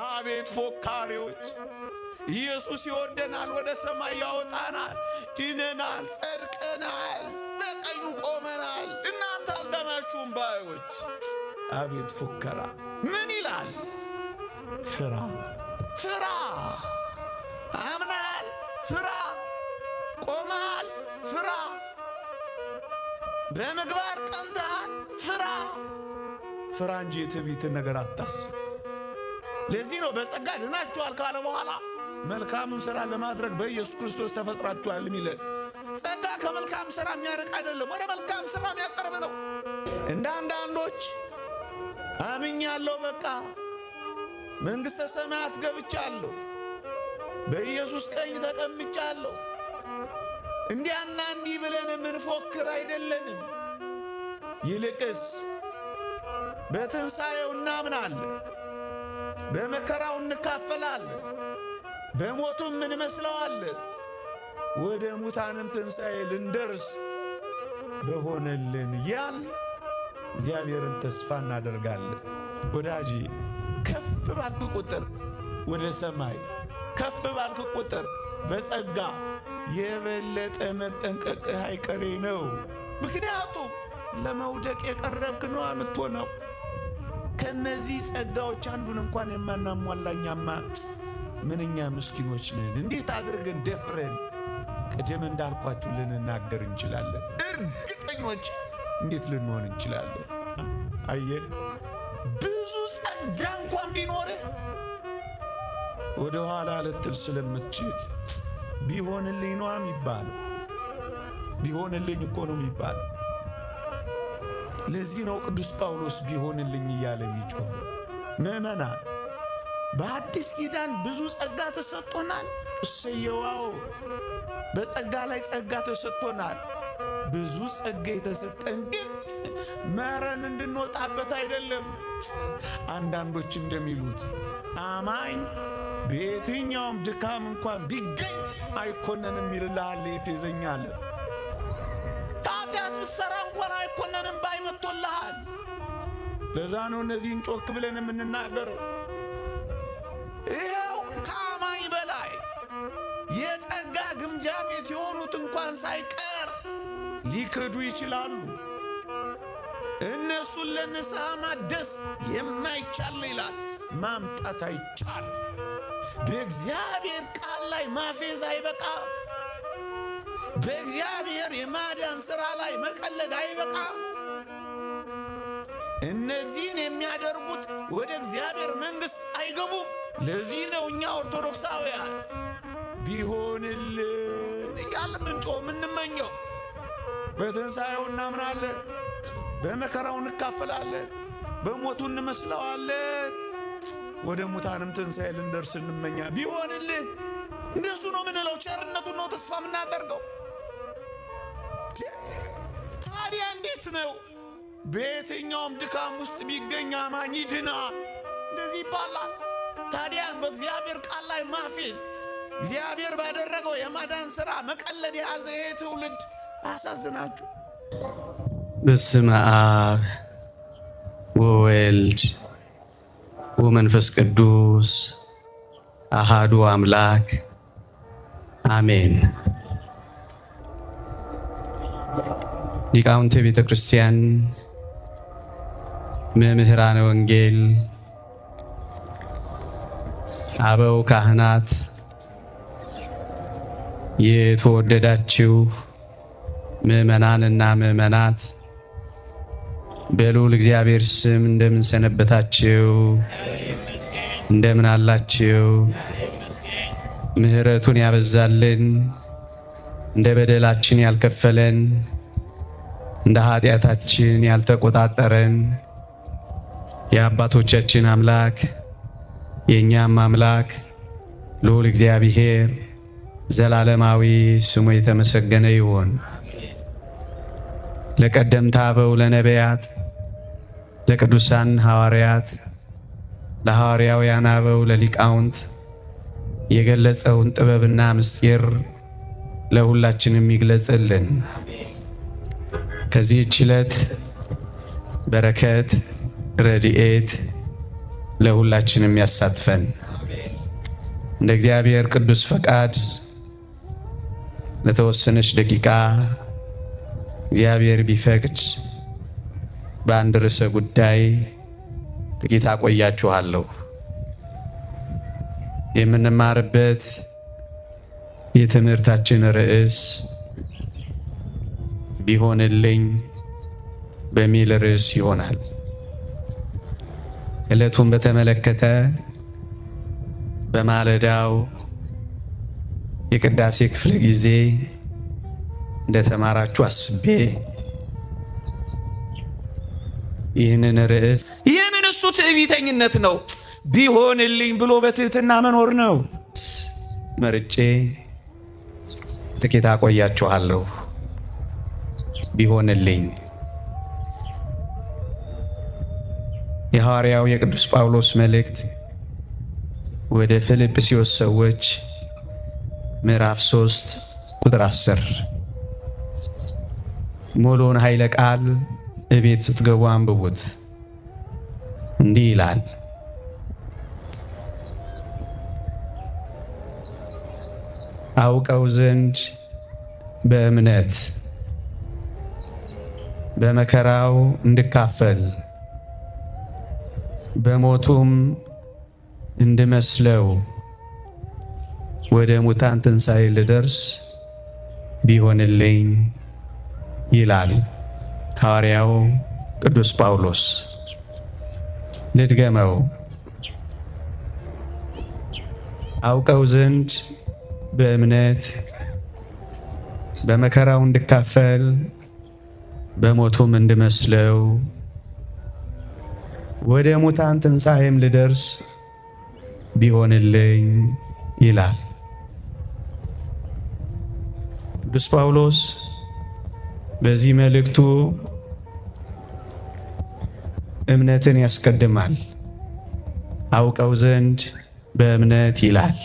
አቤት ፎካሪዎች! ኢየሱስ ይወደናል፣ ወደ ሰማይ ያወጣናል፣ ድነናል፣ ጸድቀናል፣ በቀኙ ቆመናል። እናንተ አልዳናችሁም ባዮች! አቤት ፉከራ! ምን ይላል? ፍራ፣ ፍራ! አምናል፣ ፍራ! ቆመሃል፣ ፍራ! በምግባር ቀንተሃል፣ ፍራ! ፍራ እንጂ የትዕቢትን ነገር አታስብ። ለዚህ ነው በጸጋ ድናችኋል ካለ በኋላ መልካሙን ሥራ ለማድረግ በኢየሱስ ክርስቶስ ተፈጥራችኋል የሚለን። ጸጋ ከመልካም ሥራ የሚያርቅ አይደለም፣ ወደ መልካም ሥራ የሚያቀርብ ነው። እንደ አንዳንዶች አምኛለሁ፣ በቃ መንግሥተ ሰማያት ገብቻለሁ፣ በኢየሱስ ቀኝ ተቀምጫለሁ፣ እንዲያና እንዲህ ብለን የምንፎክር አይደለንም። ይልቅስ በትንሣኤው እናምናለን፣ በመከራው እንካፈላለን፣ በሞቱም እንመስለዋለን፣ ወደ ሙታንም ትንሣኤ ልንደርስ በሆነልን ያል እግዚአብሔርን ተስፋ እናደርጋለን። ወዳጄ ከፍ ባልክ ቁጥር ወደ ሰማይ ከፍ ባልክ ቁጥር በጸጋ የበለጠ መጠንቀቅ አይቀሬ ነው። ምክንያቱም ለመውደቅ የቀረብክ ነው የምትሆነው። ከነዚህ ጸጋዎች አንዱን እንኳን የማናሟላኛማ ምንኛ ምስኪኖች ነን። እንዴት አድርገን ደፍረን ቅድም እንዳልኳችሁ ልንናገር እንችላለን? እርግጠኞች እንዴት ልንሆን እንችላለን? አየህ፣ ብዙ ጸጋ እንኳን ቢኖርህ ወደ ኋላ ልትል ስለምትችል ቢሆንልኝ ነው የሚባለው። ቢሆንልኝ እኮ ነው የሚባለው። ለዚህ ነው ቅዱስ ጳውሎስ ቢሆንልኝ እያለ የሚጮህ። ምዕመናን፣ በአዲስ ኪዳን ብዙ ጸጋ ተሰጥቶናል። እሰየዋው! በጸጋ ላይ ጸጋ ተሰጥቶናል። ብዙ ጸጋ የተሰጠን ግን መረን እንድንወጣበት አይደለም። አንዳንዶች እንደሚሉት አማኝ በየትኛውም ድካም እንኳን ቢገኝ አይኮነንም ይልልሃል ኤፌዘኛ አለ። ኃጢአት ብትሠራ እንኳን አይኮነንም ባይመቶልሃል። ለዛ ነው እነዚህን ጮክ ብለን የምንናገረው። ይኸው ከአማኝ በላይ የጸጋ ግምጃ ቤት የሆኑት እንኳን ሳይቀር ሊክዱ ይችላሉ። እነሱን ለንስሐ ማደስ የማይቻል ይላል፣ ማምጣት አይቻል። በእግዚአብሔር ቃል ላይ ማፌዝ አይበቃ። በእግዚአብሔር የማዳን ሥራ ላይ መቀለድ አይበቃ። እነዚህን የሚያደርጉት ወደ እግዚአብሔር መንግሥት አይገቡም። ለዚህ ነው እኛ ኦርቶዶክሳውያን ቢሆንልን እያልን ምንጮህ የምንመኘው። በትንሣኤው እናምናለን፣ በመከራው እንካፈላለን፣ በሞቱ እንመስለዋለን፣ ወደ ሙታንም ትንሣኤ ልንደርስ እንመኛ። ቢሆንልን እንደሱ ነው ምንለው። ቸርነቱን ነው ተስፋ የምናደርገው። ታዲያ እንዴት ነው በየትኛውም ድካም ውስጥ ቢገኝ አማኝ ይድናል እንደዚህ ይባላል? ታዲያ በእግዚአብሔር ቃል ላይ ማፌዝ፣ እግዚአብሔር ባደረገው የማዳን ሥራ መቀለድ የያዘ ይሄ ትውልድ አሳዝናችሁ። በስመ አብ ወወልድ ወመንፈስ ቅዱስ አሃዱ አምላክ አሜን። ሊቃውንተ ቤተ ክርስቲያን፣ መምህራነ ወንጌል፣ አበው ካህናት፣ የተወደዳችሁ ምእመናንና ምእመናት በልዑል እግዚአብሔር ስም እንደምን ሰነበታችሁ? እንደምን አላችሁ? ምሕረቱን ያበዛልን፣ እንደ በደላችን ያልከፈለን፣ እንደ ኃጢአታችን ያልተቆጣጠረን የአባቶቻችን አምላክ የእኛም አምላክ ልዑል እግዚአብሔር ዘላለማዊ ስሙ የተመሰገነ ይሁን። ለቀደምት አበው ለነቢያት፣ ለቅዱሳን ሐዋርያት፣ ለሐዋርያውያን አበው፣ ለሊቃውንት የገለጸውን ጥበብና ምስጢር ለሁላችንም ይግለጽልን። ከዚህች ዕለት በረከት፣ ረድኤት፣ ለሁላችንም ያሳትፈን። እንደ እግዚአብሔር ቅዱስ ፈቃድ ለተወሰነች ደቂቃ እግዚአብሔር ቢፈቅድ በአንድ ርዕሰ ጉዳይ ጥቂት አቆያችኋለሁ። የምንማርበት የትምህርታችን ርዕስ ቢሆንልኝ በሚል ርዕስ ይሆናል። ዕለቱን በተመለከተ በማለዳው የቅዳሴ ክፍለ ጊዜ እንደተማራችሁ አስቤ ይህንን ርዕስ የምን እሱ ትዕቢተኝነት ነው? ቢሆንልኝ ብሎ በትህትና መኖር ነው። መርጬ ጥቂት አቆያችኋለሁ። ቢሆንልኝ የሐዋርያው የቅዱስ ጳውሎስ መልእክት ወደ ፊልጵስዩስ ሰዎች ምዕራፍ 3 ቁጥር 10 ሙሉውን ኃይለ ቃል እቤት ስትገቡ አንብቡት። እንዲህ ይላል፣ አውቀው ዘንድ በእምነት በመከራው እንድካፈል በሞቱም እንድመስለው ወደ ሙታን ትንሣኤ ልደርስ ቢሆንልኝ ይላል ሐዋርያው ቅዱስ ጳውሎስ። ልድገመው። አውቀው ዘንድ በእምነት በመከራው እንድካፈል በሞቱም እንድመስለው ወደ ሙታን ትንሣኤም ልደርስ ቢሆንልኝ ይላል ቅዱስ ጳውሎስ። በዚህ መልእክቱ እምነትን ያስቀድማል። አውቀው ዘንድ በእምነት ይላል።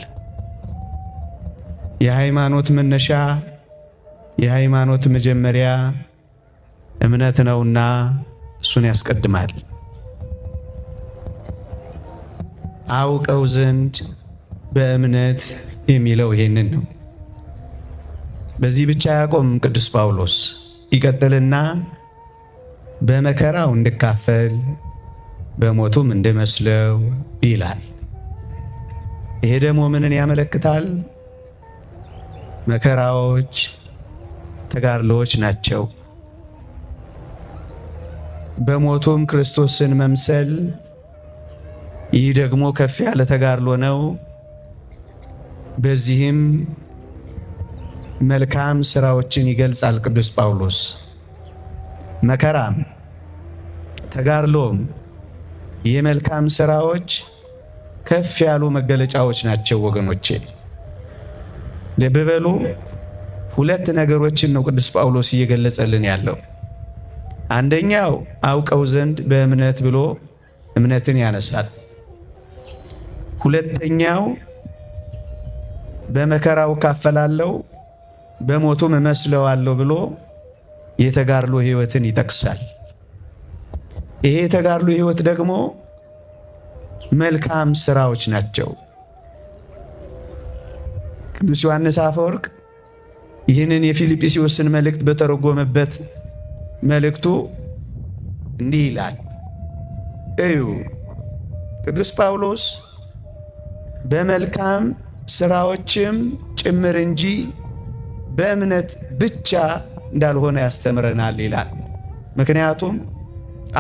የሃይማኖት መነሻ የሃይማኖት መጀመሪያ እምነት ነውና እሱን ያስቀድማል። አውቀው ዘንድ በእምነት የሚለው ይሄንን ነው። በዚህ ብቻ ያቆም ቅዱስ ጳውሎስ ይቀጥልና በመከራው እንድካፈል በሞቱም እንድመስለው ይላል። ይሄ ደግሞ ምንን ያመለክታል? መከራዎች፣ ተጋድሎዎች ናቸው። በሞቱም ክርስቶስን መምሰል፣ ይህ ደግሞ ከፍ ያለ ተጋድሎ ነው። በዚህም መልካም ስራዎችን ይገልጻል ቅዱስ ጳውሎስ። መከራም ተጋድሎም የመልካም ስራዎች ከፍ ያሉ መገለጫዎች ናቸው ወገኖቼ። ልብ በሉ፣ ሁለት ነገሮችን ነው ቅዱስ ጳውሎስ እየገለጸልን ያለው። አንደኛው አውቀው ዘንድ በእምነት ብሎ እምነትን ያነሳል። ሁለተኛው በመከራው ካፈላለው በሞቱም እመስለዋለሁ ብሎ የተጋድሎ ሕይወትን ይጠቅሳል። ይሄ የተጋድሎ ሕይወት ደግሞ መልካም ስራዎች ናቸው። ቅዱስ ዮሐንስ አፈወርቅ ይህንን የፊልጵስዩስን መልእክት በተረጎመበት መልእክቱ እንዲህ ይላል፣ እዩ ቅዱስ ጳውሎስ በመልካም ስራዎችም ጭምር እንጂ በእምነት ብቻ እንዳልሆነ ያስተምረናል ይላል። ምክንያቱም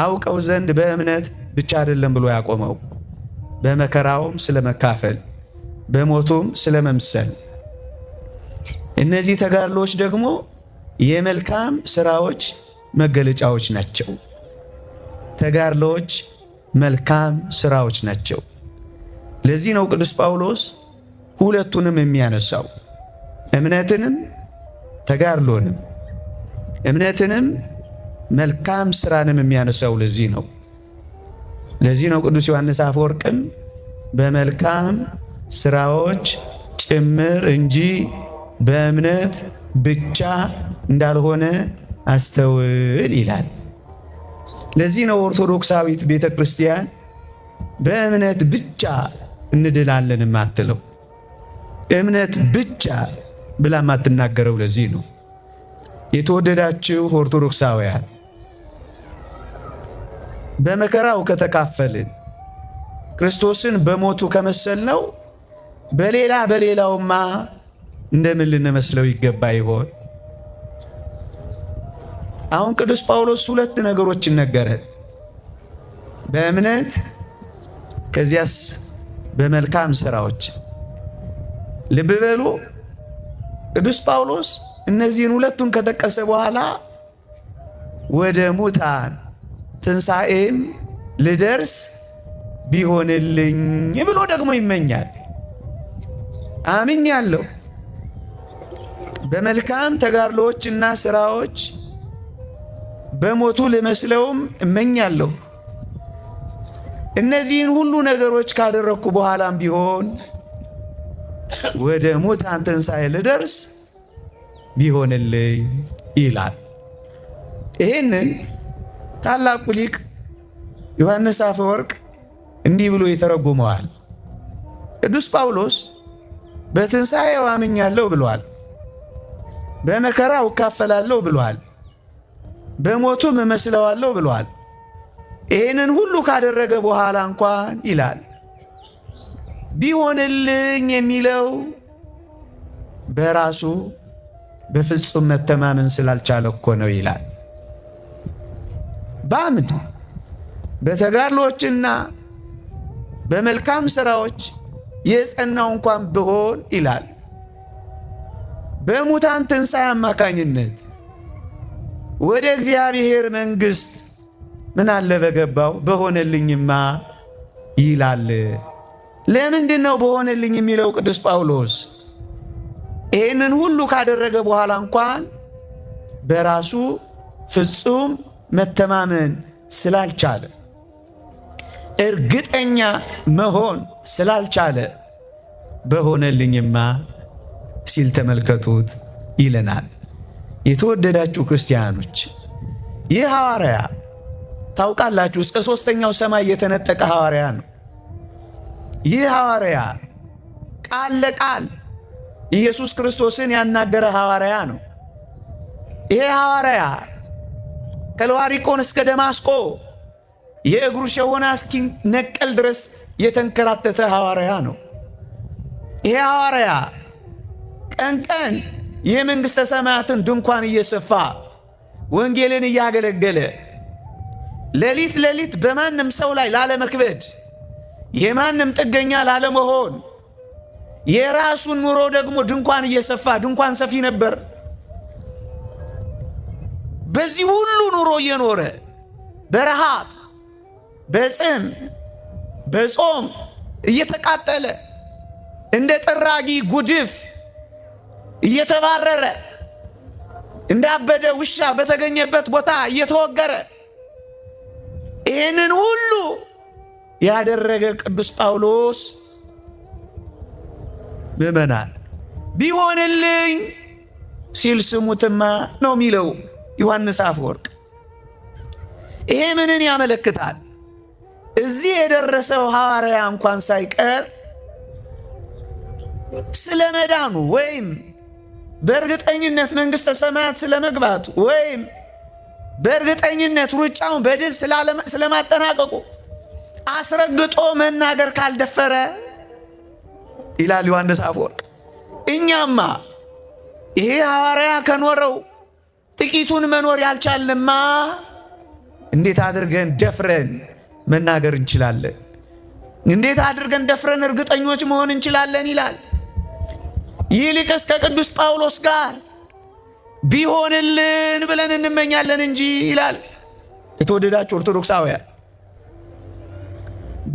አውቀው ዘንድ በእምነት ብቻ አይደለም ብሎ ያቆመው፣ በመከራውም ስለመካፈል በሞቱም ስለመምሰል። እነዚህ ተጋድሎች ደግሞ የመልካም ስራዎች መገለጫዎች ናቸው። ተጋድሎች መልካም ስራዎች ናቸው። ለዚህ ነው ቅዱስ ጳውሎስ ሁለቱንም የሚያነሳው፣ እምነትንም ተጋድሎንም፣ እምነትንም መልካም ስራንም የሚያነሳው ለዚህ ነው። ለዚህ ነው ቅዱስ ዮሐንስ አፈወርቅም በመልካም ስራዎች ጭምር እንጂ በእምነት ብቻ እንዳልሆነ አስተውል ይላል። ለዚህ ነው ኦርቶዶክሳዊት ቤተ ክርስቲያን በእምነት ብቻ እንድላለን ማትለው እምነት ብቻ ብላ ማትናገረው ለዚህ ነው። የተወደዳችሁ ኦርቶዶክሳውያን በመከራው ከተካፈልን ክርስቶስን በሞቱ ከመሰልነው በሌላውማ እንደምን ልንመስለው ይገባ ይሆን? አሁን ቅዱስ ጳውሎስ ሁለት ነገሮችን ነገረን። በእምነት ከዚያስ በመልካም ሥራዎች። ልብ በሉ ቅዱስ ጳውሎስ እነዚህን ሁለቱን ከጠቀሰ በኋላ ወደ ሙታን ትንሣኤም ልደርስ ቢሆንልኝ ብሎ ደግሞ ይመኛል። አምኛለሁ በመልካም ተጋድሎዎችና ሥራዎች በሞቱ ልመስለውም እመኛለሁ። እነዚህን ሁሉ ነገሮች ካደረግኩ በኋላም ቢሆን ወደ ሙታን ትንሣኤ ልደርስ ቢሆንልኝ ይላል። ይህንን ታላቁ ሊቅ ዮሐንስ አፈወርቅ እንዲህ ብሎ ይተረጉመዋል። ቅዱስ ጳውሎስ በትንሣኤው አምኛለሁ ብሏል። በመከራው እካፈላለሁ ብሏል። በሞቱም እመስለዋለሁ ብሏል። ይህንን ሁሉ ካደረገ በኋላ እንኳን ይላል ቢሆንልኝ የሚለው በራሱ በፍጹም መተማመን ስላልቻለ እኮ ነው ይላል። በአምድ በተጋድሎችና በመልካም ሥራዎች የጸናው እንኳን ብሆን ይላል በሙታን ትንሣኤ አማካኝነት ወደ እግዚአብሔር መንግሥት ምን አለ በገባው በሆነልኝማ ይላል። ለምንድን ነው በሆነልኝ የሚለው ቅዱስ ጳውሎስ? ይህንን ሁሉ ካደረገ በኋላ እንኳን በራሱ ፍጹም መተማመን ስላልቻለ፣ እርግጠኛ መሆን ስላልቻለ በሆነልኝማ ሲል ተመልከቱት ይለናል። የተወደዳችሁ ክርስቲያኖች ይህ ሐዋርያ ታውቃላችሁ እስከ ሦስተኛው ሰማይ የተነጠቀ ሐዋርያ ነው። ይህ ሐዋርያ ቃል ለቃል ኢየሱስ ክርስቶስን ያናገረ ሐዋርያ ነው። ይሄ ሐዋርያ ከልዋሪቆን እስከ ደማስቆ የእግሩ ሸሆና እስኪነቀል ድረስ የተንከራተተ ሐዋርያ ነው። ይሄ ሐዋርያ ቀን ቀን የመንግሥተ ሰማያትን ድንኳን እየሰፋ ወንጌልን እያገለገለ ሌሊት ሌሊት በማንም ሰው ላይ ላለመክበድ የማንም ጥገኛ ላለመሆን የራሱን ኑሮ ደግሞ ድንኳን እየሰፋ ድንኳን ሰፊ ነበር። በዚህ ሁሉ ኑሮ እየኖረ በረሃብ በጽም በጾም እየተቃጠለ እንደ ጠራጊ ጉድፍ እየተባረረ እንዳበደ ውሻ በተገኘበት ቦታ እየተወገረ ይህንን ሁሉ ያደረገ ቅዱስ ጳውሎስ ምእመናን ቢሆንልኝ ሲል ስሙትማ ነው የሚለው ዮሐንስ አፈወርቅ። ይሄ ምንን ያመለክታል? እዚህ የደረሰው ሐዋርያ እንኳን ሳይቀር ስለ መዳኑ ወይም በእርግጠኝነት መንግሥተ ሰማያት ስለመግባቱ ወይም በእርግጠኝነት ሩጫውን በድል ስለማጠናቀቁ አስረግጦ መናገር ካልደፈረ ይላል ዮሐንስ አፈወርቅ፣ እኛማ ይሄ ሐዋርያ ከኖረው ጥቂቱን መኖር ያልቻልንማ እንዴት አድርገን ደፍረን መናገር እንችላለን? እንዴት አድርገን ደፍረን እርግጠኞች መሆን እንችላለን? ይላል። ይልቅስ ከቅዱስ ጳውሎስ ጋር ቢሆንልን ብለን እንመኛለን እንጂ ይላል። የተወደዳችሁ ኦርቶዶክሳውያን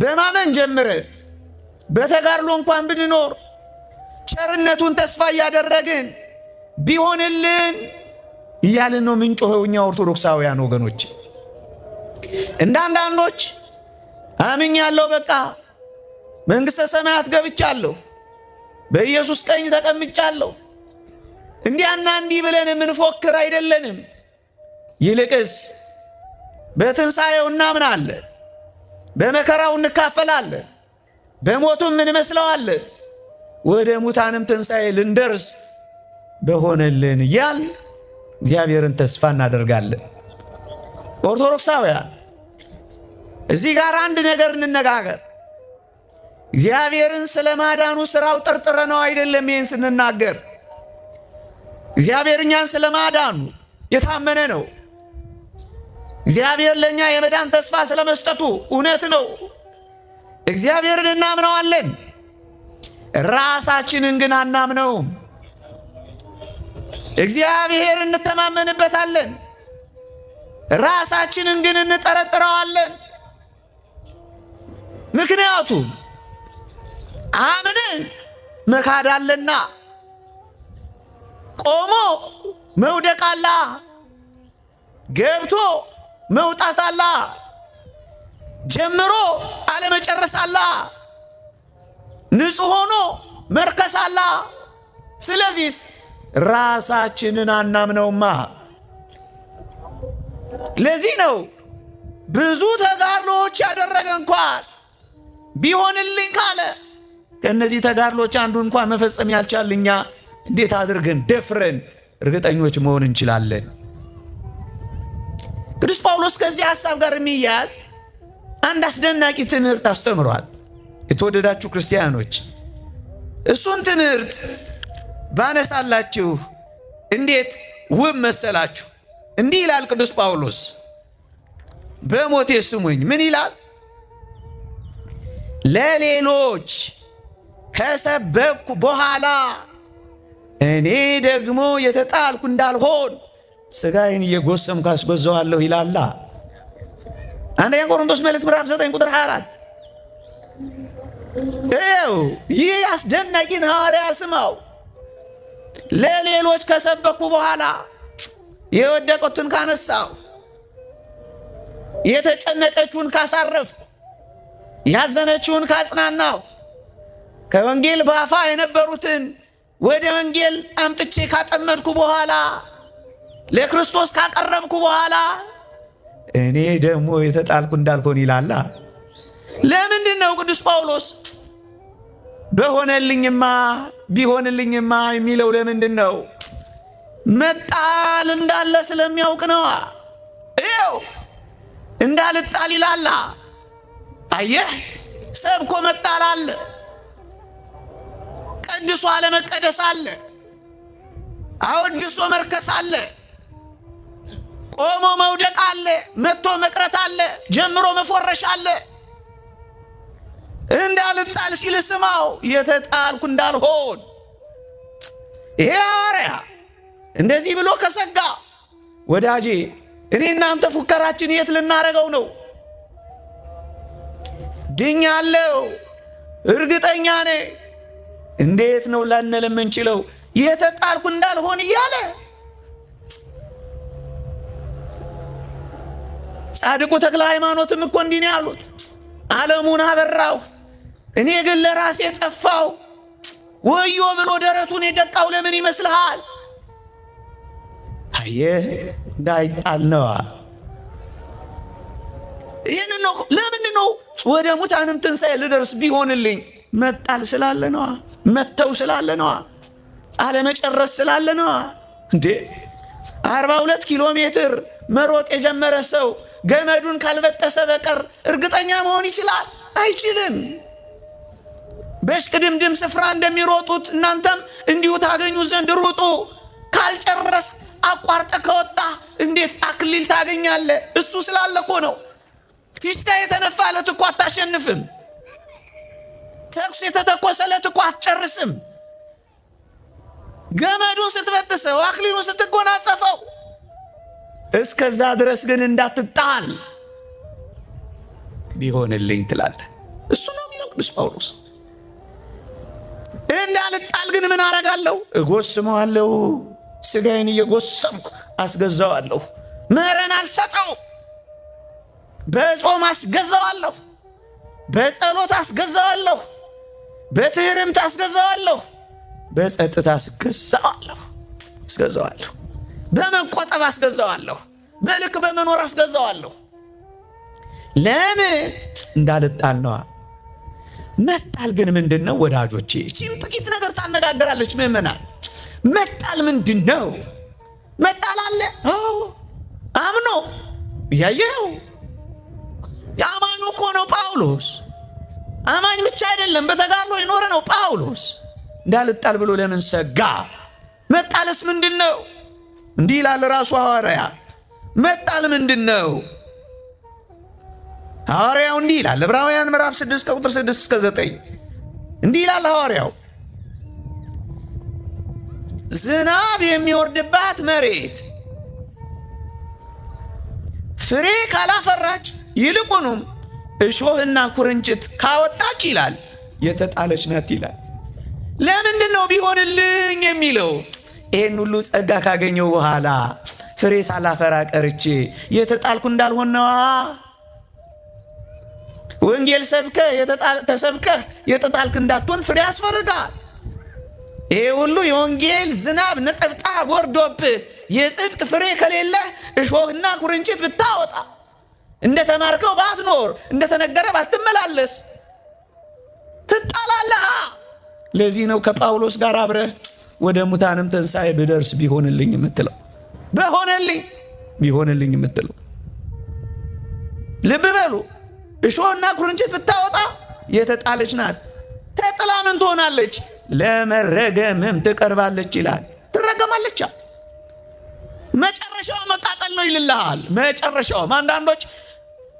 በማመን ጀምረን በተጋድሎ እንኳን ብንኖር ቸርነቱን ተስፋ እያደረግን ቢሆንልን እያልን ነው ምንጮኸው እኛ ኦርቶዶክሳውያን ወገኖች። እንደ አንዳንዶች አምኛለሁ፣ በቃ መንግሥተ ሰማያት ገብቻለሁ፣ በኢየሱስ ቀኝ ተቀምጫለሁ፣ እንዲያና እንዲህ ብለን የምንፎክር አይደለንም። ይልቅስ በትንሣኤው እናምናለን፣ በመከራው እንካፈላለን፣ በሞቱም እንመስለዋለን፣ ወደ ሙታንም ትንሣኤ ልንደርስ በሆነልን እያል እግዚአብሔርን ተስፋ እናደርጋለን። ኦርቶዶክሳውያን እዚህ ጋር አንድ ነገር እንነጋገር። እግዚአብሔርን ስለ ማዳኑ ሥራው ጠርጥረ ነው አይደለም። ይህን ስንናገር እግዚአብሔር እኛን ስለ ማዳኑ የታመነ ነው። እግዚአብሔር ለእኛ የመዳን ተስፋ ስለ መስጠቱ እውነት ነው። እግዚአብሔርን እናምነዋለን፣ ራሳችንን ግን አናምነውም። እግዚአብሔር እንተማመንበታለን፣ ራሳችንን ግን እንጠረጥረዋለን። ምክንያቱም አምነን መካድ አለና። ቆሞ መውደቅ አለ፣ ገብቶ መውጣት አለ፣ ጀምሮ አለመጨረስ አለ፣ ንጹሕ ሆኖ መርከስ አለ። ስለዚህ ራሳችንን አናምነውማ። ለዚህ ነው ብዙ ተጋድሎዎች ያደረገ እንኳን ቢሆንልኝ ካለ ከእነዚህ ተጋድሎች አንዱ እንኳን መፈጸም ያልቻልኛ እንዴት አድርገን ደፍረን እርግጠኞች መሆን እንችላለን? ቅዱስ ጳውሎስ ከዚህ ሐሳብ ጋር የሚያያዝ አንድ አስደናቂ ትምህርት አስተምሯል። የተወደዳችሁ ክርስቲያኖች እሱን ትምህርት ባነሳላችሁ እንዴት ውብ መሰላችሁ! እንዲህ ይላል ቅዱስ ጳውሎስ፣ በሞቴ ስሙኝ። ምን ይላል? ለሌሎች ከሰበኩ በኋላ እኔ ደግሞ የተጣልኩ እንዳልሆን ሥጋዬን እየጎሰምኩ አስበዛዋለሁ ይላላ። አንደኛ ቆሮንቶስ መልእክት ምዕራፍ 9 ቁጥር 24። ይህ አስደናቂን ሐዋርያ ስማው። ለሌሎች ከሰበኩ በኋላ የወደቁትን ካነሳው፣ የተጨነቀችውን ካሳረፍኩ፣ ያዘነችውን ካጽናናው፣ ከወንጌል ባፋ የነበሩትን ወደ ወንጌል አምጥቼ ካጠመድኩ በኋላ፣ ለክርስቶስ ካቀረብኩ በኋላ እኔ ደግሞ የተጣልኩ እንዳልሆን ይላላ። ለምንድን ነው ቅዱስ ጳውሎስ በሆነልኝማ ቢሆንልኝማ የሚለው? ለምንድን ነው? መጣል እንዳለ ስለሚያውቅ ነዋ። ይኸው እንዳልጣል ይላላ። አየህ፣ ሰብኮ መጣል አለ፣ ቀድሶ አለመቀደስ አለ፣ አወድሶ መርከስ አለ፣ ቆሞ መውደቅ አለ፣ መጥቶ መቅረት አለ፣ ጀምሮ መፎረሽ አለ። እንዳልጣል ሲል ስማው፣ የተጣልኩ እንዳልሆን። ይሄ ሐዋርያ እንደዚህ ብሎ ከሰጋ፣ ወዳጄ እኔ እናንተ ፉከራችን የት ልናረገው ነው? ድኛለሁ፣ እርግጠኛ ነኝ። እንዴት ነው ላንል የምንችለው? የተጣልኩ እንዳልሆን እያለ ጻድቁ ተክለ ሃይማኖትም እኮ እንዲህ ነው ያሉት። ዓለሙን አበራሁ፣ እኔ ግን ለራሴ ጠፋሁ። ወዮ ብሎ ደረቱን የደቃው ለምን ይመስልሃል? አየህ፣ እንዳይጣል ነዋ። ይህን ነው። ለምን ነው ወደ ሙታንም ትንሣኤ ልደርስ ቢሆንልኝ? መጣል ስላለ ነዋ፣ መተው ስላለ ነዋ፣ አለመጨረስ ስላለ ነዋ። እንዴ 42 ኪሎ ሜትር መሮጥ የጀመረ ሰው ገመዱን ካልበጠሰ በቀር እርግጠኛ መሆን ይችላል? አይችልም። በሽቅድምድም ስፍራ እንደሚሮጡት እናንተም እንዲሁ ታገኙ ዘንድ ሩጡ። ካልጨረስ አቋርጠ ከወጣ እንዴት አክሊል ታገኛለህ? እሱ ስላለ እኮ ነው። ፊሽካ የተነፋለት እኮ አታሸንፍም። ተኩስ የተተኮሰለት እኮ አትጨርስም። ገመዱን ስትበጥሰው፣ አክሊሉን ስትጎናጸፈው፣ እስከዛ ድረስ ግን እንዳትጣል ቢሆንልኝ ትላለህ። እሱ ነው የሚለው ቅዱስ ጳውሎስ። እንዳልጣል ግን ምን አረጋለሁ? እጎስመዋለሁ፣ ሥጋዬን እየጎሰምኩ አስገዛዋለሁ። መረን አልሰጠው። በጾም አስገዛዋለሁ፣ በጸሎት አስገዛዋለሁ፣ በትህርምት አስገዛዋለሁ፣ በጸጥታ አስገዛዋለሁ፣ በመቆጠብ አስገዛዋለሁ፣ በልክ በመኖር አስገዛዋለሁ። ለምን እንዳልጣል ነዋ። መጣል ግን ምንድን ነው ወዳጆቼ? እቺም ጥቂት ነገር ታነጋገራለች ምእመናን። መጣል ምንድን ነው? መጣል አለ። አዎ አምኖ ያየው የአማኙ እኮ ነው ጳውሎስ። አማኝ ብቻ አይደለም፣ በተጋድሎ የኖረ ነው ጳውሎስ። እንዳልጣል ብሎ ለምን ሰጋ? መጣልስ ምንድን ነው? እንዲህ ይላል ራሱ ሐዋርያ። መጣል ምንድን ነው? ሐዋርያው እንዲህ ይላል ዕብራውያን ምዕራፍ 6 ከቁጥር 6 እስከ 9 እንዲህ ይላል ሐዋርያው፣ ዝናብ የሚወርድባት መሬት ፍሬ ካላፈራች ይልቁንም እሾህና ኩርንችት ካወጣች ይላል የተጣለች ናት ይላል። ለምንድን ነው ቢሆንልኝ የሚለው? ይህን ሁሉ ጸጋ ካገኘው በኋላ ፍሬ ሳላፈራ ቀርቼ የተጣልኩ እንዳልሆን ነዋ። ወንጌል ተሰብከህ የተጣልክ እንዳትሆን ፍሬ ያስፈልጋል። ይሄ ሁሉ የወንጌል ዝናብ ነጠብጣብ ወርዶብህ የጽድቅ ፍሬ ከሌለ እሾህና ኩርንችት ብታወጣ፣ እንደተማርከው ባትኖር፣ እንደተነገረ ባትመላለስ ትጣላለህ። ለዚህ ነው ከጳውሎስ ጋር አብረህ ወደ ሙታንም ትንሣኤ ብደርስ ቢሆንልኝ የምትለው። ቢሆንልኝ የምትለው ልብ በሉ። እሾህና ኩርንችት ብታወጣ የተጣለች ናት። ተጥላ ምን ትሆናለች? ለመረገምም ትቀርባለች ይላል። ትረገማለች። መጨረሻው መቃጠል ነው ይልልሃል። መጨረሻውም አንዳንዶች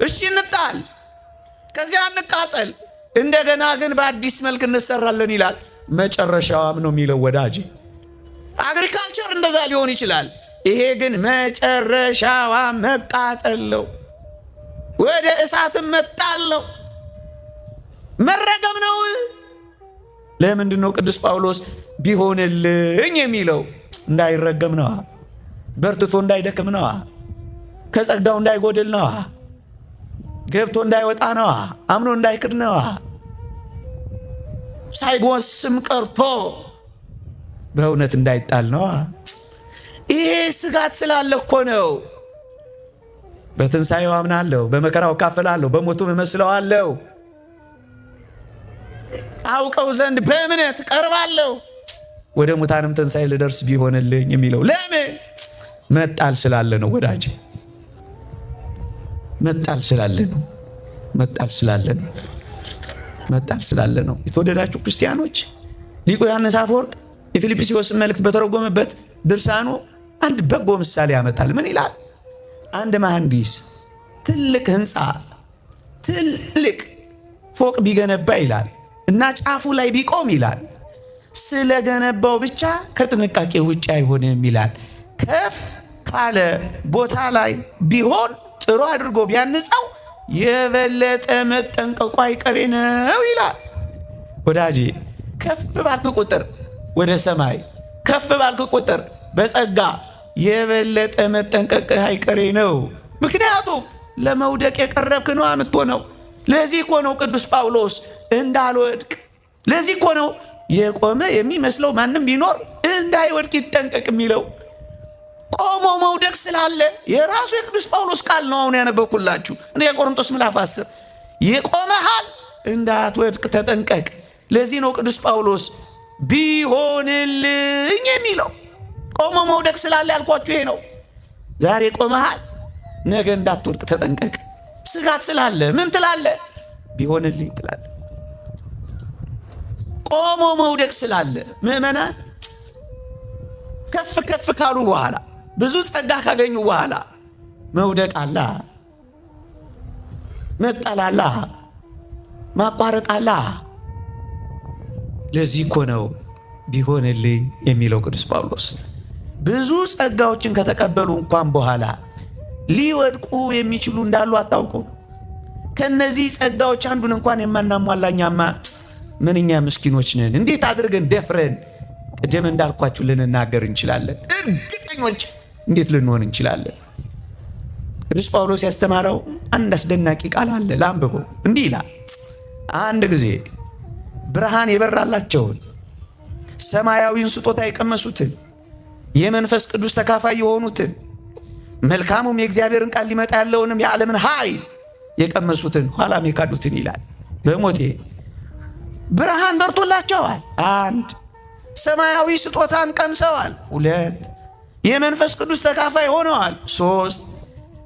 እሺ እንጣል፣ ከዚያ እንቃጠል፣ እንደገና ግን በአዲስ መልክ እንሰራለን ይላል። መጨረሻዋም ነው የሚለው ወዳጅ። አግሪካልቸር እንደዛ ሊሆን ይችላል። ይሄ ግን መጨረሻዋ መቃጠል ነው፣ ወደ እሳትም መጣል ነው፣ መረገም ነው። ለምንድን ነው ቅዱስ ጳውሎስ ቢሆንልኝ የሚለው? እንዳይረገም ነዋ፣ በርትቶ እንዳይደክም ነዋ፣ ከጸጋው እንዳይጎድል ነዋ፣ ገብቶ እንዳይወጣ ነዋ፣ አምኖ እንዳይክድ ነዋ፣ ሳይጎስም ቀርቶ በእውነት እንዳይጣል ነዋ። ይሄ ስጋት ስላለ እኮ ነው። በትንሣኤው አምናለሁ፣ በመከራው እካፈላለሁ፣ በሞቱ እመስለዋለሁ፣ አውቀው ዘንድ በእምነት ቀርባለሁ፣ ወደ ሙታንም ትንሣኤ ልደርስ ቢሆንልኝ የሚለው ለምን? መጣል ስላለ ነው ወዳጅ። መጣል ስላለ ነው። የተወደዳችሁ ክርስቲያኖች፣ ሊቁ ዮሐንስ አፈወርቅ የፊልጵስዩስን መልእክት በተረጎመበት ድርሳኑ አንድ በጎ ምሳሌ ያመጣል። ምን ይላል? አንድ መሐንዲስ ትልቅ ህንፃ፣ ትልቅ ፎቅ ቢገነባ ይላል እና ጫፉ ላይ ቢቆም ይላል ስለገነባው ብቻ ከጥንቃቄ ውጭ አይሆንም ይላል። ከፍ ካለ ቦታ ላይ ቢሆን ጥሩ አድርጎ ቢያንጻው የበለጠ መጠንቀቁ አይቀሬ ነው ይላል። ወዳጄ ከፍ ባልክ ቁጥር ወደ ሰማይ፣ ከፍ ባልክ ቁጥር በጸጋ የበለጠ መጠንቀቅህ አይቀሬ ነው። ምክንያቱም ለመውደቅ የቀረብክ ነው የምትሆነው። ለዚህ እኮ ነው ቅዱስ ጳውሎስ እንዳልወድቅ፣ ለዚህ እኮ ነው የቆመ የሚመስለው ማንም ቢኖር እንዳይወድቅ ይጠንቀቅ የሚለው። ቆሞ መውደቅ ስላለ የራሱ የቅዱስ ጳውሎስ ቃል ነው አሁን ያነበብኩላችሁ። እኔ የቆሮንቶስ ምዕራፍ 10 የቆመሃል እንዳትወድቅ ተጠንቀቅ። ለዚህ ነው ቅዱስ ጳውሎስ ቢሆንልኝ የሚለው። ቆሞ መውደቅ ስላለ ያልኳችሁ ይሄ ነው። ዛሬ ቆመሃል፣ ነገ እንዳትወድቅ ተጠንቀቅ። ስጋት ስላለ ምን ትላለ? ቢሆንልኝ ትላለ። ቆሞ መውደቅ ስላለ ምእመናን ከፍ ከፍ ካሉ በኋላ ብዙ ጸጋ ካገኙ በኋላ መውደቅ አለ፣ መጣል አለ፣ ማቋረጥ አለ። ለዚህ እኮ ነው ቢሆንልኝ የሚለው ቅዱስ ጳውሎስ። ብዙ ጸጋዎችን ከተቀበሉ እንኳን በኋላ ሊወድቁ የሚችሉ እንዳሉ አታውቁ? ከነዚህ ጸጋዎች አንዱን እንኳን የማናሟላኛማ ምንኛ ምስኪኖች ነን። እንዴት አድርገን ደፍረን ቅድም እንዳልኳችሁ ልንናገር እንችላለን? እርግጠኞች እንዴት ልንሆን እንችላለን? ቅዱስ ጳውሎስ ያስተማረው አንድ አስደናቂ ቃል አለ፣ ላንብበው። እንዲህ ይላል፣ አንድ ጊዜ ብርሃን የበራላቸውን ሰማያዊውን ስጦታ የቀመሱትን የመንፈስ ቅዱስ ተካፋይ የሆኑትን መልካሙም የእግዚአብሔርን ቃል ሊመጣ ያለውንም የዓለምን ኃይል የቀመሱትን ኋላም የካዱትን ይላል። በሞቴ ብርሃን በርቶላቸዋል። 1 ሰማያዊ ስጦታን ቀምሰዋል። 2 የመንፈስ ቅዱስ ተካፋይ ሆነዋል። 3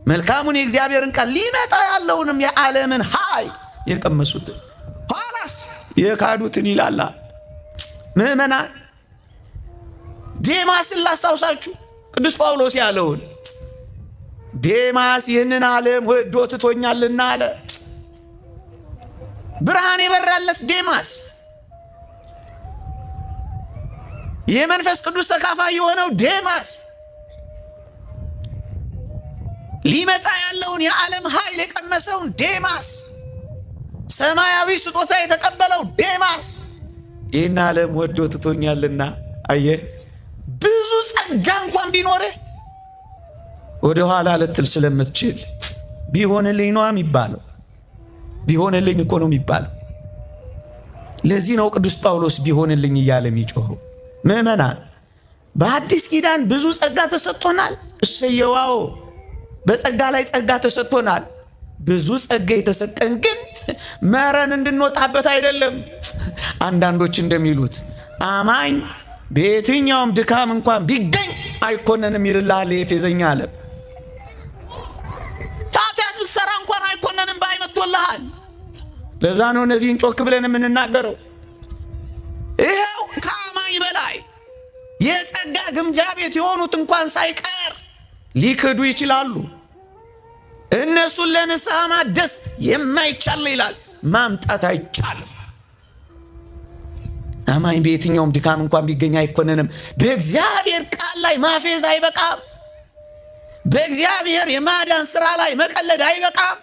መልካሙን የእግዚአብሔርን ቃል ሊመጣ ያለውንም የዓለምን ኃይል የቀመሱትን ኋላስ የካዱትን ይላል። ምዕመናን ዴማስን ላስታውሳችሁ፣ ቅዱስ ጳውሎስ ያለውን ዴማስ ይህንን ዓለም ወዶ ትቶኛልና አለ። ብርሃን የበራለት ዴማስ የመንፈስ ቅዱስ ተካፋይ የሆነው ዴማስ ሊመጣ ያለውን የዓለም ኃይል የቀመሰውን ዴማስ ሰማያዊ ስጦታ የተቀበለው ዴማስ ይህን ዓለም ወዶ ትቶኛልና። አየህ፣ ብዙ ጸጋ እንኳን ቢኖርህ ወደ ኋላ ልትል ስለምትችል ቢሆንልኝ ነው የሚባለው። ቢሆንልኝ እኮ ነው የሚባለው። ለዚህ ነው ቅዱስ ጳውሎስ ቢሆንልኝ እያለ የሚጮኸው። ምዕመናን በአዲስ ኪዳን ብዙ ጸጋ ተሰጥቶናል። እሰየዋው፣ በጸጋ ላይ ጸጋ ተሰጥቶናል። ብዙ ጸጋ የተሰጠን ግን መረን እንድንወጣበት አይደለም። አንዳንዶች እንደሚሉት አማኝ በየትኛውም ድካም እንኳን ቢገኝ አይኮነንም ይልልሃል የኤፌዘኛ ዓለም። ኃጢአት ብትሰራ እንኳን አይኮነንም ባይ መጥቶልሃል። ለዛ ነው እነዚህን ጮክ ብለን የምንናገረው። ይኸው ከአማኝ በላይ የጸጋ ግምጃ ቤት የሆኑት እንኳን ሳይቀር ሊክዱ ይችላሉ። እነሱን ለንስሐ ማደስ የማይቻል ይላል፣ ማምጣት አይቻልም። አማኝ በየትኛውም ድካም እንኳን ቢገኝ አይኮነንም። በእግዚአብሔር ቃል ላይ ማፌዝ አይበቃም። በእግዚአብሔር የማዳን ሥራ ላይ መቀለድ አይበቃም።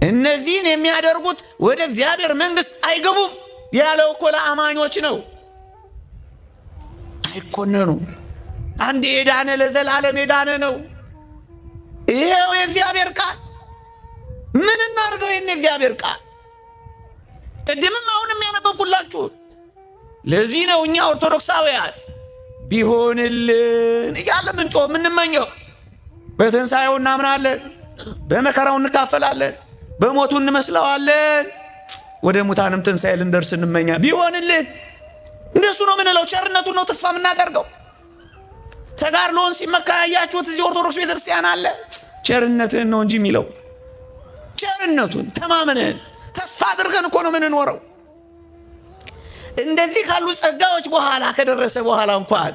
እነዚህን የሚያደርጉት ወደ እግዚአብሔር መንግሥት አይገቡም ያለው እኮ ለአማኞች ነው። አይኮነኑም። አንድ የዳነ ለዘላለም የዳነ ነው። ይሄው የእግዚአብሔር ቃል። ምን እናድርገው? ይህን የእግዚአብሔር ቃል ቅድምም አሁንም ያነበብኩላችሁ። ለዚህ ነው እኛ ኦርቶዶክሳውያን ቢሆንልን እያለ ምንጮህ የምንመኘው። በትንሣኤው እናምናለን፣ በመከራው እንካፈላለን፣ በሞቱ እንመስለዋለን፣ ወደ ሙታንም ትንሣኤ ልንደርስ እንመኛ። ቢሆንልን እንደሱ ነው ምንለው። ቸርነቱን ነው ተስፋ የምናደርገው። ተጋድሎን ሲመካ ያያችሁት እዚህ ኦርቶዶክስ ቤተክርስቲያን አለ። ቸርነትህን ነው እንጂ የሚለው ቸርነቱን ተማምነን ተስፋ አድርገን እኮ ነው የምንኖረው። እንደዚህ ካሉ ጸጋዎች በኋላ ከደረሰ በኋላ እንኳን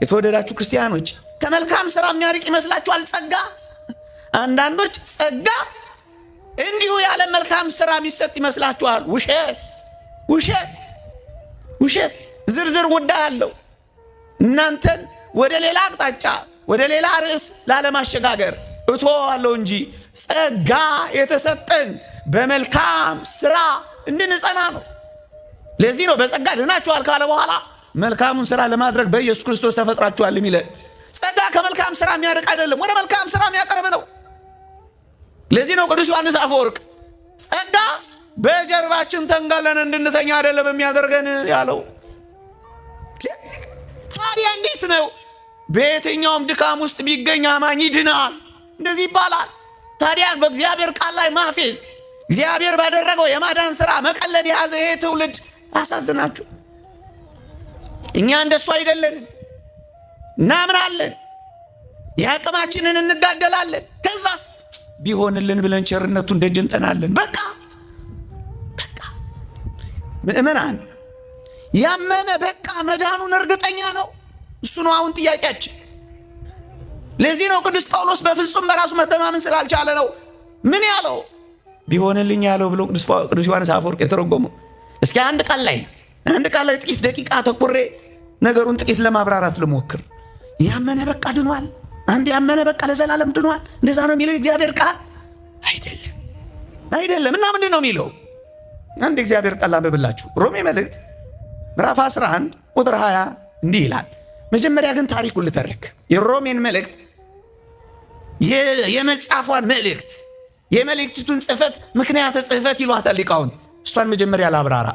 የተወደዳችሁ ክርስቲያኖች ከመልካም ሥራ የሚያርቅ ይመስላችኋል ጸጋ? አንዳንዶች ጸጋ እንዲሁ ያለ መልካም ሥራ የሚሰጥ ይመስላችኋል? ውሸት ውሸት ውሸት። ዝርዝር ጉዳይ አለው። እናንተን ወደ ሌላ አቅጣጫ ወደ ሌላ ርዕስ ላለማሸጋገር እተዋለሁ እንጂ ጸጋ የተሰጠን በመልካም ሥራ እንድንጸና ነው። ለዚህ ነው በጸጋ ድናችኋል ካለ በኋላ መልካሙን ሥራ ለማድረግ በኢየሱስ ክርስቶስ ተፈጥራችኋል የሚለን። ጸጋ ከመልካም ሥራ የሚያርቅ አይደለም፣ ወደ መልካም ሥራ የሚያቀርብ ነው። ለዚህ ነው ቅዱስ ዮሐንስ አፈወርቅ ጸጋ በጀርባችን ተንጋለን እንድንተኛ አይደለም የሚያደርገን ያለው። ታዲያ እንዴት ነው በየትኛውም ድካም ውስጥ ቢገኝ አማኝ ይድናል እንደዚህ ይባላል? ታዲያ በእግዚአብሔር ቃል ላይ ማፌዝ፣ እግዚአብሔር ባደረገው የማዳን ሥራ መቀለድ የያዘ ይሄ ትውልድ አሳዝናችሁ። እኛ እንደሱ አይደለንም። እናምናለን፣ የአቅማችንን እንጋደላለን። ከዛስ ቢሆንልን ብለን ቸርነቱን ደጅ እንጠናለን። በቃ ምእመናን ያመነ በቃ መዳኑን እርግጠኛ ነው። እሱ ነው አሁን ጥያቄያችን። ለዚህ ነው ቅዱስ ጳውሎስ በፍጹም በራሱ መተማመን ስላልቻለ ነው ምን ያለው ቢሆንልኝ ያለው ብሎ ቅዱስ ዮሐንስ አፈወርቅ የተረጎመው። እስኪ አንድ ቃል ላይ ጥቂት ደቂቃ ተኩሬ ነገሩን ጥቂት ለማብራራት ልሞክር። ያመነ በቃ ድኗል። አንድ ያመነ በቃ ለዘላለም ድኗል። እንደዛ ነው የሚለው እግዚአብሔር ቃል አይደለም። እና ምንድን ነው የሚለው? አንድ እግዚአብሔር ቃል አንብብላችሁ። ሮሜ መልእክት ምዕራፍ 11 ቁጥር 20 እንዲህ ይላል። መጀመሪያ ግን ታሪኩን ልተርክ። የሮሜን መልእክት የመጻፏን መልእክት የመልእክቱን ጽሕፈት ምክንያተ ጽሕፈት ይሏታል ሊቃውንት። እሷን መጀመሪያ ላብራራ።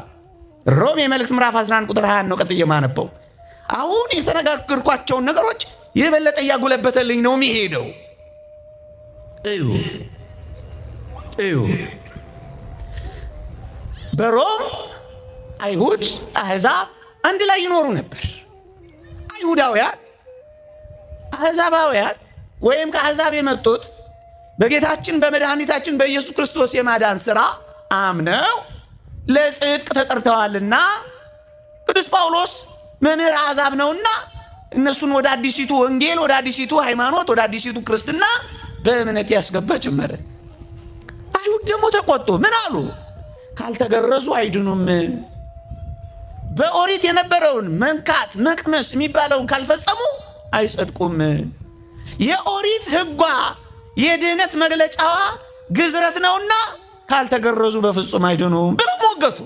ሮሜ መልእክት ምዕራፍ 11 ቁጥር 20 ነው ቀጥዬ የማነበው። አሁን የተነጋገርኳቸውን ነገሮች የበለጠ እያጎለበተልኝ ነው የሚሄደው። እዩ እዩ። በሮም አይሁድ አሕዛብ አንድ ላይ ይኖሩ ነበር። አይሁዳውያን አሕዛባውያን ወይም ከአሕዛብ የመጡት በጌታችን በመድኃኒታችን በኢየሱስ ክርስቶስ የማዳን ሥራ አምነው ለጽድቅ ተጠርተዋልና ቅዱስ ጳውሎስ መምህር አሕዛብ ነውና እነሱን ወደ አዲሲቱ ወንጌል፣ ወደ አዲሲቱ ሃይማኖት፣ ወደ አዲሲቱ ክርስትና በእምነት ያስገባ ጀመረ። አይሁድ ደግሞ ተቆጡ። ምን አሉ? ካልተገረዙ አይድኑም። በኦሪት የነበረውን መንካት መቅመስ የሚባለውን ካልፈጸሙ አይጸድቁም። የኦሪት ሕጓ የድህነት መግለጫዋ ግዝረት ነውና ካልተገረዙ በፍጹም አይድኑም ብለው ሞገቱ።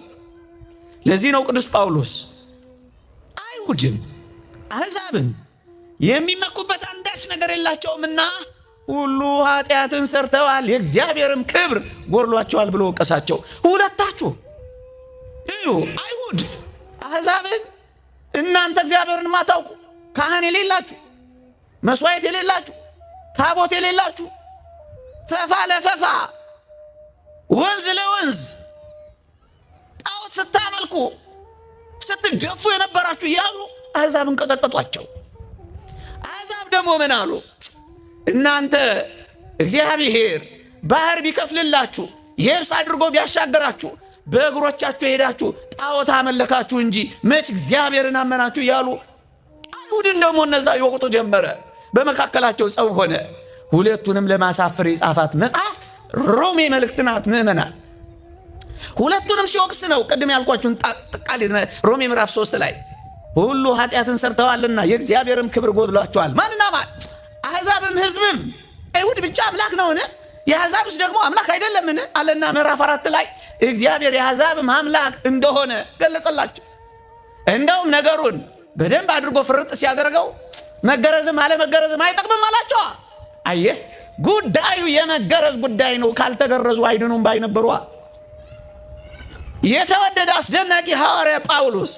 ለዚህ ነው ቅዱስ ጳውሎስ አይሁድን አሕዛብን የሚመኩበት አንዳች ነገር የላቸውምና ሁሉ ኃጢአትን ሰርተዋል የእግዚአብሔርም ክብር ጎድሏቸዋል ብሎ ወቀሳቸው። ሁለታችሁ እዩ። አይሁድ አሕዛብን እናንተ እግዚአብሔርን ማታውቁ፣ ካህን የሌላችሁ፣ መስዋዕት የሌላችሁ፣ ታቦት የሌላችሁ፣ ፈፋ ለፈፋ ወንዝ ለወንዝ ጣዖት ስታመልኩ ስትደፉ የነበራችሁ እያሉ አሕዛብን ቀጠቀጧቸው። አሕዛብ ደግሞ ምን አሉ? እናንተ እግዚአብሔር ባህር ቢከፍልላችሁ የብስ አድርጎ ቢያሻገራችሁ በእግሮቻችሁ ሄዳችሁ ጣዖት አመለካችሁ እንጂ መች እግዚአብሔርን አመናችሁ እያሉ አይሁድን ደግሞ እነዛ ይወቅጡ ጀመረ። በመካከላቸው ጸብ ሆነ። ሁለቱንም ለማሳፈር የጻፋት መጽሐፍ ሮሜ መልእክት ናት። ምእመናን ሁለቱንም ሲወቅስ ነው። ቅድም ያልኳችሁን ቃል ሮሜ ምዕራፍ 3 ላይ ሁሉ ኃጢአትን ሰርተዋልና የእግዚአብሔርም ክብር ጎድሏቸዋል። ማንና ማን? አሕዛብም ሕዝብም። አይሁድ ብቻ አምላክ ነውን? የአሕዛብስ ደግሞ አምላክ አይደለምን? አለና ምዕራፍ 4 ላይ እግዚአብሔር የአሕዛብም አምላክ እንደሆነ ገለጸላቸው። እንደውም ነገሩን በደንብ አድርጎ ፍርጥ ሲያደርገው መገረዝም አለመገረዝም አይጠቅምም አላቸው። አየህ፣ ጉዳዩ የመገረዝ ጉዳይ ነው። ካልተገረዙ አይድኑም ባይነበሩ። የተወደደ አስደናቂ ሐዋርያ ጳውሎስ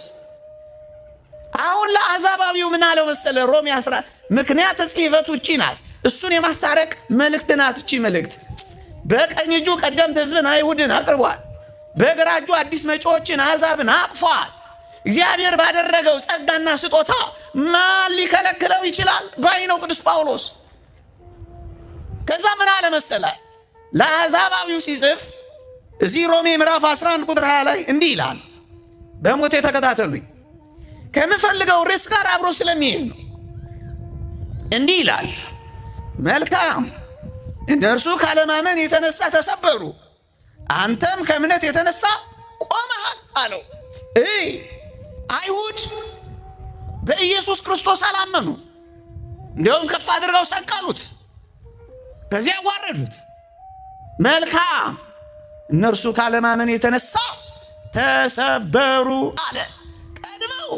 አሁን ለአሕዛባዊው ምን አለው መሰለ? ሮሜ 10 ምክንያት ጽሕፈቱ እቺ ናት። እሱን የማስታረቅ መልእክት ናት እቺ መልእክት። በቀኝ እጁ ቀደምት ሕዝብን አይሁድን አቅርቧል። በግራ እጁ አዲስ መጪዎችን አሕዛብን አቅፏል። እግዚአብሔር ባደረገው ጸጋና ስጦታ ማን ሊከለክለው ይችላል ባይ ነው ቅዱስ ጳውሎስ። ከዛ ምን አለ መሰለ? ለአሕዛባዊው ሲጽፍ እዚህ ሮሜ ምዕራፍ 11 ቁጥር 20 ላይ እንዲህ ይላል። በሞቴ ተከታተሉኝ፣ ከምፈልገው ርዕስ ጋር አብሮ ስለሚሄድ ነው። እንዲህ ይላል፣ መልካም እነርሱ ካለማመን የተነሳ ተሰበሩ፣ አንተም ከእምነት የተነሳ ቆመሃል አለው። አይሁድ በኢየሱስ ክርስቶስ አላመኑ። እንዲያውም ከፍ አድርገው ሰቀሉት፣ ከዚያ አዋረዱት። መልካም እነርሱ ካለማመን የተነሳ ተሰበሩ አለ። ቀድመው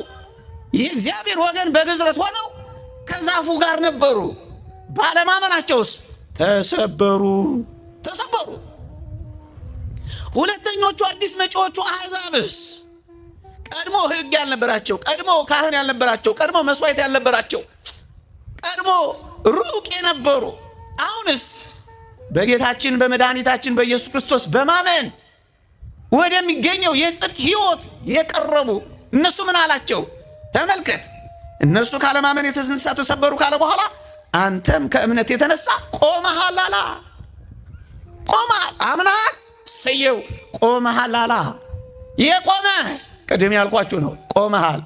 የእግዚአብሔር ወገን በግዝረት ሆነው ከዛፉ ጋር ነበሩ። ባለማመናቸውስ ተሰበሩ። ሁለተኞቹ አዲስ መጪዎቹ አሕዛብስ ቀድሞ ሕግ ያልነበራቸው፣ ቀድሞ ካህን ያልነበራቸው፣ ቀድሞ መስዋዕት ያልነበራቸው፣ ቀድሞ ሩቅ የነበሩ አሁንስ በጌታችን በመድኃኒታችን በኢየሱስ ክርስቶስ በማመን ወደሚገኘው የጽድቅ ሕይወት የቀረቡ እነሱ ምን አላቸው? ተመልከት፣ እነርሱ ካለማመን የተነሳ ተሰበሩ ካለ በኋላ አንተም ከእምነት የተነሳ ቆመሃል አላ። ቆመሃል፣ አምነሃል፣ ሰየው ቆመሃል አላ። የቆመ ቅድም ያልኳችሁ ነው። ቆመሃል።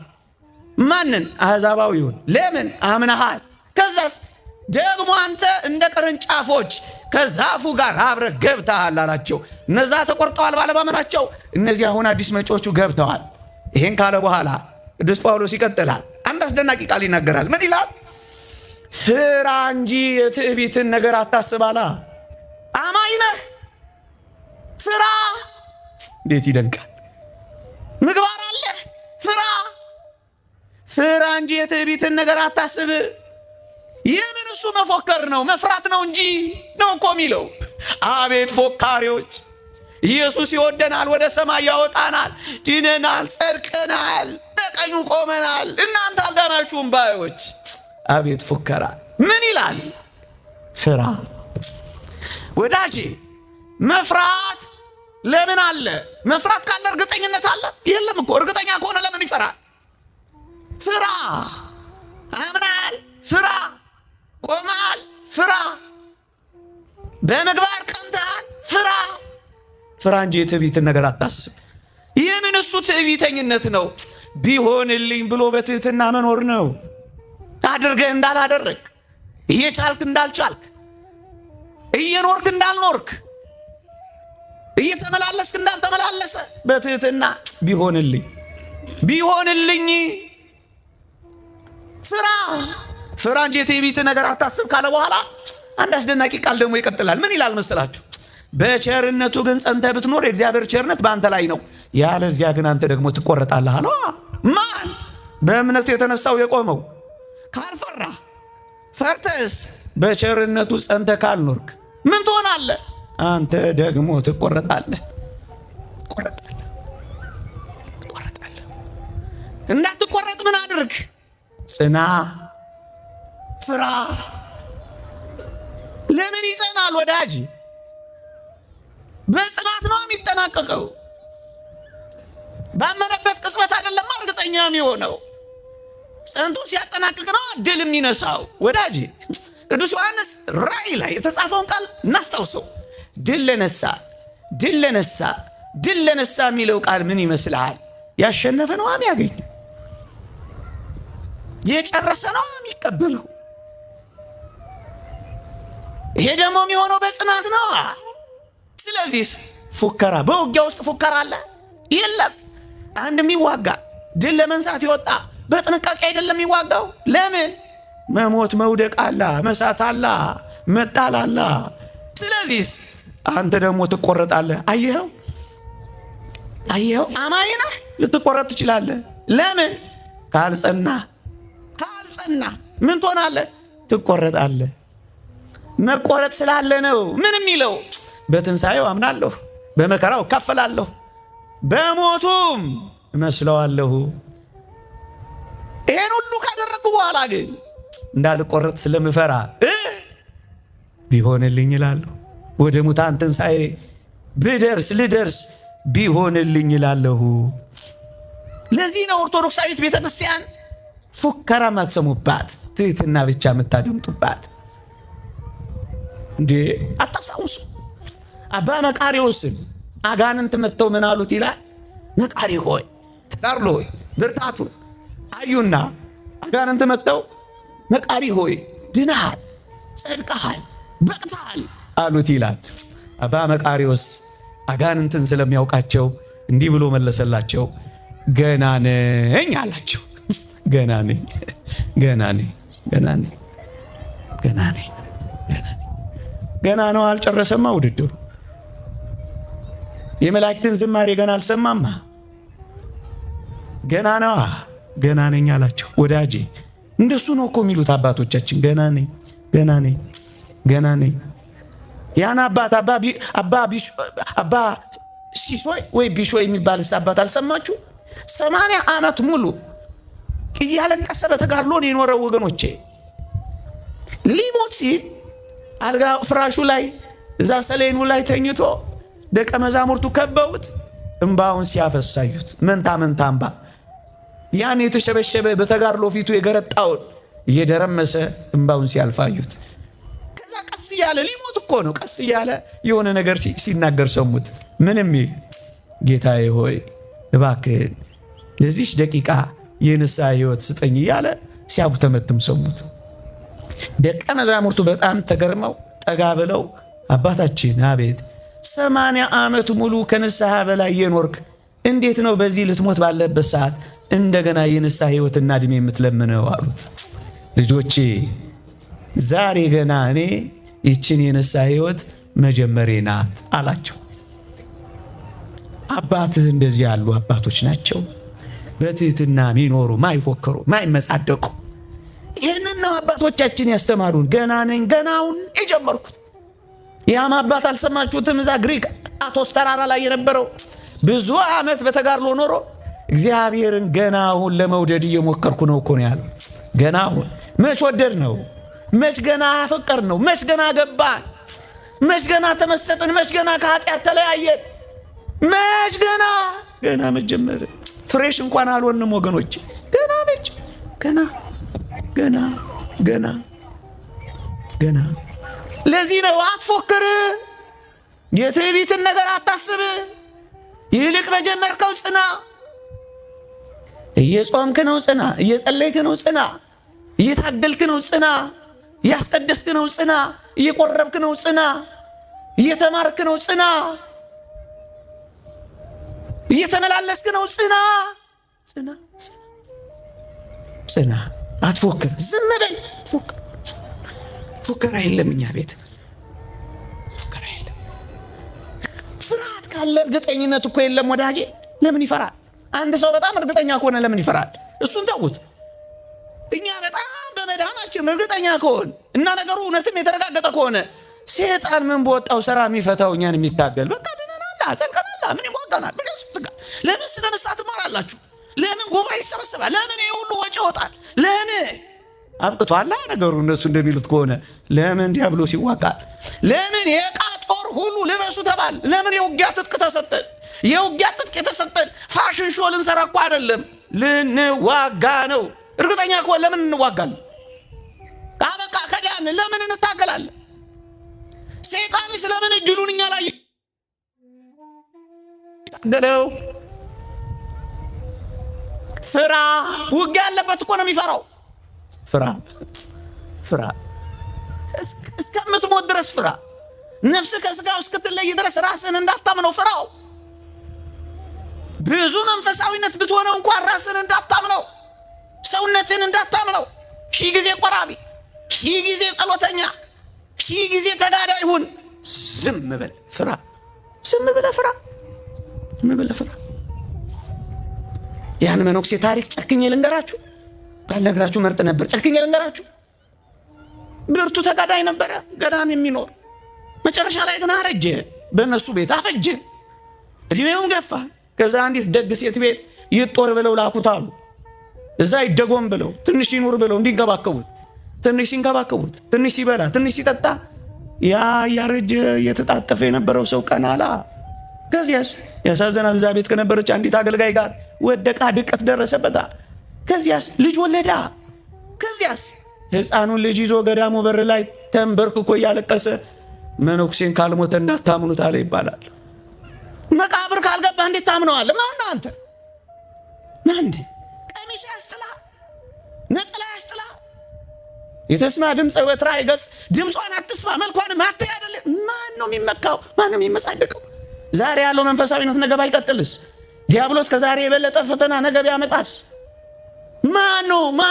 ማንን? አሕዛባዊውን። ለምን? አምነሃል። ከዛስ ደግሞ አንተ እንደ ቅርንጫፎች ከዛፉ ጋር አብረህ ገብተሃል አላቸው። እነዛ ተቆርጠዋል ባለማመናቸው፣ እነዚህ አሁን አዲስ መጪዎቹ ገብተዋል። ይሄን ካለ በኋላ ቅዱስ ጳውሎስ ይቀጥላል። አንድ አስደናቂ ቃል ይናገራል። ምን ይላል? ፍራ እንጂ የትዕቢትን ነገር አታስባላ። አማኝ ነህ፣ ፍራ። እንዴት ይደንቃል! ምግባር አለ፣ ፍራ እንጂ የትዕቢትን ነገር አታስብ። የምን እሱ መፎከር ነው መፍራት ነው እንጂ ነው እኮ የሚለው። አቤት ፎካሪዎች! ኢየሱስ ይወደናል፣ ወደ ሰማይ ያወጣናል፣ ድነናል፣ ጸድቀናል፣ በቀኙ ቆመናል፣ እናንተ አልዳናችሁም ባዮች። አቤት ፉከራ! ምን ይላል? ፍራ። ወዳጄ መፍራት ለምን አለ? መፍራት ካለ እርግጠኝነት አለ? የለም እኮ። እርግጠኛ ከሆነ ለምን ይፈራል? ፍራ። አምናል፣ ፍራ። ቆማል፣ ፍራ። በምግባር ቀንተሃል፣ ፍራ። ፍራ እንጂ የትዕቢትን ነገር አታስብ። የምን እሱ ትዕቢተኝነት ነው? ቢሆንልኝ ብሎ በትህትና መኖር ነው። አድርገህ እንዳላደረግ፣ እየቻልክ እንዳልቻልክ፣ እየኖርክ እንዳልኖርክ፣ እየተመላለስክ እንዳልተመላለሰ በትህትና ቢሆንልኝ ፍራ። ፍራ እንጂ የትዕቢት ነገር አታስብ ካለ በኋላ አንድ አስደናቂ ቃል ደግሞ ይቀጥላል። ምን ይላል መሰላችሁ? በቸርነቱ ግን ጸንተህ ብትኖር የእግዚአብሔር ቸርነት በአንተ ላይ ነው፣ ያለዚያ ግን አንተ ደግሞ ትቆረጣለህ አለ። ማን? በእምነት የተነሳው የቆመው። ካልፈራ፣ ፈርተስ በቸርነቱ ጸንተህ ካልኖርክ ምን ትሆናለህ? አንተ ደግሞ ትቆረጣለህ። እንዳትቆረጥ ምን አድርግ? ጽና፣ ፍራ። ለምን ይጸናል ወዳጅ? በጽናት ነው የሚጠናቀቀው። ባመነበት ቅጽበት አይደለም እርግጠኛ የሚሆነው። ጸንቶ ሲያጠናቅቅ ነው ድል የሚነሳው ወዳጅ። ቅዱስ ዮሐንስ ራእይ ላይ የተጻፈውን ቃል እናስታውሰው። ድል ለነሳ የሚለው ቃል ምን ይመስልሃል? ያሸነፈ ነው የሚያገኝ፣ የጨረሰ ነው የሚቀበለው። ይሄ ደግሞ የሚሆነው በጽናት ነው። ስለዚህ ፉከራ፣ በውጊያ ውስጥ ፉከራ አለ? የለም። አንድ የሚዋጋ ድል ለመንሳት ይወጣ በጥንቃቄ አይደለም የሚዋጋው። ለምን? መሞት መውደቅ አላ፣ መሳት አላ፣ መጣል አላ። ስለዚህ አንተ ደግሞ ትቆረጣለህ። አየኸው? አማኝ ነህ፣ ልትቆረጥ ትችላለህ። ለምን? ካልጸና ምን ትሆናለህ? ትቆረጣለህ። መቆረጥ ስላለ ነው ምን የሚለው? በትንሣኤው አምናለሁ፣ በመከራው እካፈላለሁ፣ በሞቱም እመስለዋለሁ። ይሄን ሁሉ ካደረግኩ በኋላ ግን እንዳልቆረጥ ስለምፈራ ቢሆንልኝ እላለሁ። ወደ ሙታን ትንሣኤ ልደርስ ቢሆንልኝ እላለሁ። ለዚህ ነው ኦርቶዶክሳዊት ቤተክርስቲያን ፉከራ ማትሰሙባት፣ ትህትና ብቻ የምታደምጡባት። እንዴ አታስታውሱ? አባ መቃርዮስን አጋንንት መጥተው ምን አሉት ይላል? መቃሪ ሆይ፣ ተጋድሎ ሆይ፣ ብርታቱን አዩና አጋንንት መጥተው መቃሪ ሆይ ድነሃል፣ ጸድቀሃል፣ በቅተሃል አሉት ይላል። አባ መቃርዮስ አጋንንትን ስለሚያውቃቸው እንዲህ ብሎ መለሰላቸው፣ ገና ነኝ አላቸው። ገና ነኝ። ገና ነው፣ አልጨረሰማ ውድድሩ። የመላእክትን ዝማሬ ገና አልሰማማ። ገና ነዋ። ገና ነኝ አላቸው። ወዳጄ እንደሱ ነው እኮ የሚሉት አባቶቻችን። ገና ነኝ። ያን አባ ሲሶይ ወይ ቢሾይ የሚባልስ አባት አልሰማችሁ? 80 ዓመት ሙሉ እያለቀሰ በተጋድሎ ነው የኖረው ወገኖቼ። ሊሞት ሲል አልጋ ፍራሹ ላይ እዛ ሰሌኑ ላይ ተኝቶ ደቀ መዛሙርቱ ከበውት እንባውን ሲያፈሳዩት መንታ እንባ፣ ያን የተሸበሸበ በተጋድሎ ፊቱ የገረጣውን እየደረመሰ እንባውን ሲያልፋዩት፣ ከዛ ቀስ እያለ ሊሞት እኮ ነው። ቀስ እያለ የሆነ ነገር ሲናገር ሰሙት። ምን የሚል? ጌታዬ ሆይ እባክህን ለዚች ደቂቃ የንስሐ ሕይወት ስጠኝ እያለ ሲያጉተመትም ሰሙት። ደቀ መዛሙርቱ በጣም ተገርመው ጠጋ ብለው አባታችን፣ አቤት 80 ዓመት ሙሉ ከንስሐ በላይ የኖርክ እንዴት ነው በዚህ ልትሞት ባለበት ሰዓት እንደገና የንስሐ ሕይወትና ዕድሜ የምትለምነው አሉት። ልጆቼ ዛሬ ገና እኔ ይችን የንስሐ ሕይወት መጀመሬ ናት አላቸው። አባትህ እንደዚህ ያሉ አባቶች ናቸው። በትህትና ሚኖሩ፣ ማይፎክሩ፣ ማይመጻደቁ። ይህንን ነው አባቶቻችን ያስተማሩን። ገና ነኝ፣ ገናውን የጀመርኩት። ያም አባት አልሰማችሁትም? እዛ ግሪክ አቶስ ተራራ ላይ የነበረው ብዙ ዓመት በተጋድሎ ኖሮ እግዚአብሔርን ገናውን ለመውደድ እየሞከርኩ ነው እኮ ነው ያለው። ገናውን መች ወደድ ነው? መች ገና አፈቀር ነው? መች ገና ገባን? መች ገና ተመሰጥን? መች ገና ከኃጢአት ተለያየን? መች ገና መጀመር ፍሬሽ እንኳን አልሆንም ወገኖች። ገና ለዚህ ነው አትፎክር፣ የትዕቢትን ነገር አታስብ፣ ይልቅ በጀመርከው ጽና። እየጾምክ ነው ጽና፣ እየጸለይክ ነው ጽና፣ እየታገልክ ነው ጽና፣ እያስቀደስክ ነው ጽና፣ እየቆረብክ ነው ጽና፣ እየተማርክ ነው ጽና፣ እየተመላለስክ ነው ጽና። አትፎክር፣ ዝም በል። ፉከራ የለም እኛ ቤት፣ ፉከራ የለም። ፍርሃት ካለ እርግጠኝነት እኮ የለም ወዳጄ። ለምን ይፈራል? አንድ ሰው በጣም እርግጠኛ ከሆነ ለምን ይፈራል? እሱን ተውት። እኛ በጣም በመዳናችን እርግጠኛ ከሆን እና ነገሩ እውነትም የተረጋገጠ ከሆነ ሰይጣን ምን በወጣው ስራ የሚፈታው እኛን የሚታገል በቃ ድነናላ፣ ጸድቀናላ፣ ምን ይዋጋናል? ምን ያስፈልጋል? ለምን ስለ ንስሐ ትማራላችሁ? ለምን ጉባኤ ይሰበሰባል? ለምን ይሄ ሁሉ ወጪ ይወጣል? ለምን አብቅቷላ ነገሩ? እነሱ እንደሚሉት ከሆነ ለምን ዲያብሎስ ይዋጋል? ለምን የዕቃ ጦር ሁሉ ልበሱ ተባል? ለምን የውጊያ ትጥቅ ተሰጠን? የውጊያ ትጥቅ የተሰጠን ፋሽን ሾው ልንሰራ እኮ አይደለም፣ ልንዋጋ ነው። እርግጠኛ ከሆነ ለምን እንዋጋለን? አበቃ ከዳን ለምን እንታገላለን? ሰይጣን ስለምን እድሉን እኛ ላይ ታገለው? ፍራ። ውጊያ ያለበት እኮ ነው የሚፈራው። ፍራ እስከምትሞት ድረስ ፍራ። ነፍስ ከስጋው እስክትለይ ድረስ ራስን እንዳታምነው ፍራው። ብዙ መንፈሳዊነት ብትሆነው እንኳን ራስን እንዳታምነው፣ ሰውነትን እንዳታምነው። 1000 ጊዜ ቆራቢ፣ 1000 ጊዜ ጸሎተኛ፣ 1000 ጊዜ ተጋዳይ ሁን። ዝም በል ፍራ። ዝም ብለህ ፍራ። ያን መነኩሴ ታሪክ ጨክኜ ልንገራችሁ፣ ባልነግራችሁ መርጥ ነበር። ጨክኜ ልንገራችሁ። ብርቱ ተጋዳይ ነበረ፣ ገዳም የሚኖር መጨረሻ ላይ ግን አረጀ። በእነሱ ቤት አፈጀ፣ እድሜውም ገፋ። ከዛ አንዲት ደግ ሴት ቤት ይጦር ብለው ላኩት አሉ። እዛ ይደጎም ብለው ትንሽ ይኑር ብለው እንዲንከባከቡት፣ ትንሽ ሲንከባከቡት፣ ትንሽ ሲበላ፣ ትንሽ ሲጠጣ፣ ያ ያረጀ የተጣጠፈ የነበረው ሰው ቀናላ። ከዚያስ ያሳዘናል። እዛ ቤት ከነበረች አንዲት አገልጋይ ጋር ወደቃ፣ ድቀት ደረሰበታ። ከዚያስ ልጅ ወለዳ። ከዚያስ ሕፃኑን ልጅ ይዞ ገዳሙ በር ላይ ተንበርክኮ እያለቀሰ መነኩሴን ካልሞተ እንዳታምኑት አለ ይባላል። መቃብር ካልገባ እንዴት ታምነዋለህ? ማን አንተ? ማን? ቀሚስ ያስጥላ፣ ነጠላ ያስጥላ፣ የተስማ ድምፅ ወትራ ይገጽ፣ ድምጿን አትስማ፣ መልኳንም አትይ አይደለ? ማን ነው የሚመካው? ማን ነው የሚመጻደቀው? ዛሬ ያለው መንፈሳዊነት ነገ ባይቀጥልስ? ዲያብሎስ ከዛሬ የበለጠ ፈተና ነገ ቢያመጣስ? ማን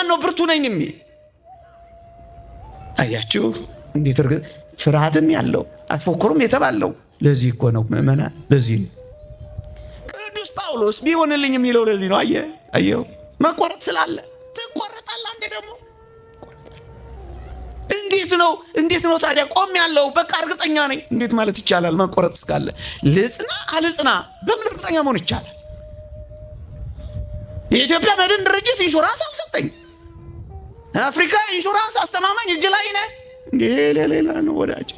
ነው ብርቱ ነኝ የሚል? አያችሁ እንዴት ፍርሃትም ያለው አትፎክሩም የተባለው ለዚህ እኮ ነው ምእመናን። ለዚህ ነው ቅዱስ ጳውሎስ ቢሆንልኝ የሚለው ለዚህ ነው። አየው መቆረጥ ስላለ ትቆረጣለህ። አንዴ ደግሞ እንዴት ነው ታዲያ ቆም ያለው በቃ እርግጠኛ ነኝ እንዴት ማለት ይቻላል? መቆረጥ እስካለ ልጽና አልጽና በምን እርግጠኛ መሆን ይቻላል? የኢትዮጵያ መድን ድርጅት ኢንሹራንስ አልሰጠኝ። አፍሪካ ኢንሹራንስ አስተማማኝ እጅ ላይ ነህ እንዴ? ሌላ ነው ወዳጅ።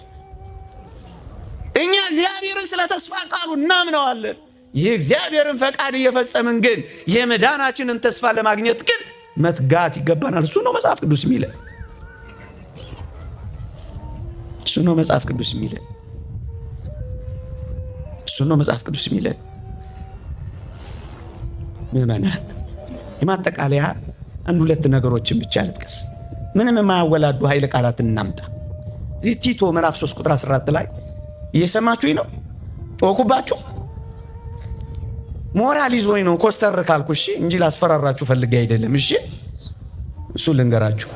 እኛ እግዚአብሔርን ስለ ተስፋ ቃሉ እናምነዋለን። የእግዚአብሔርን ፈቃድ እየፈጸምን ግን የመዳናችንን ተስፋ ለማግኘት ግን መትጋት ይገባናል። እሱ ነው መጽሐፍ ቅዱስ የሚለን። ምእመናን የማጠቃለያ አንድ ሁለት ነገሮችን ብቻ ልጥቀስ። ምንም የማያወላዱ ኃይለ ቃላትን እናምጣ። እዚህ ቲቶ ምዕራፍ 3 ቁጥር 14 ላይ እየሰማችሁኝ ነው? ጮኩባችሁ። ሞራል ይዞኝ ነው ኮስተር ካልኩ እሺ፣ እንጂ ላስፈራራችሁ ፈልጌ አይደለም። እሺ እሱ ልንገራችሁ።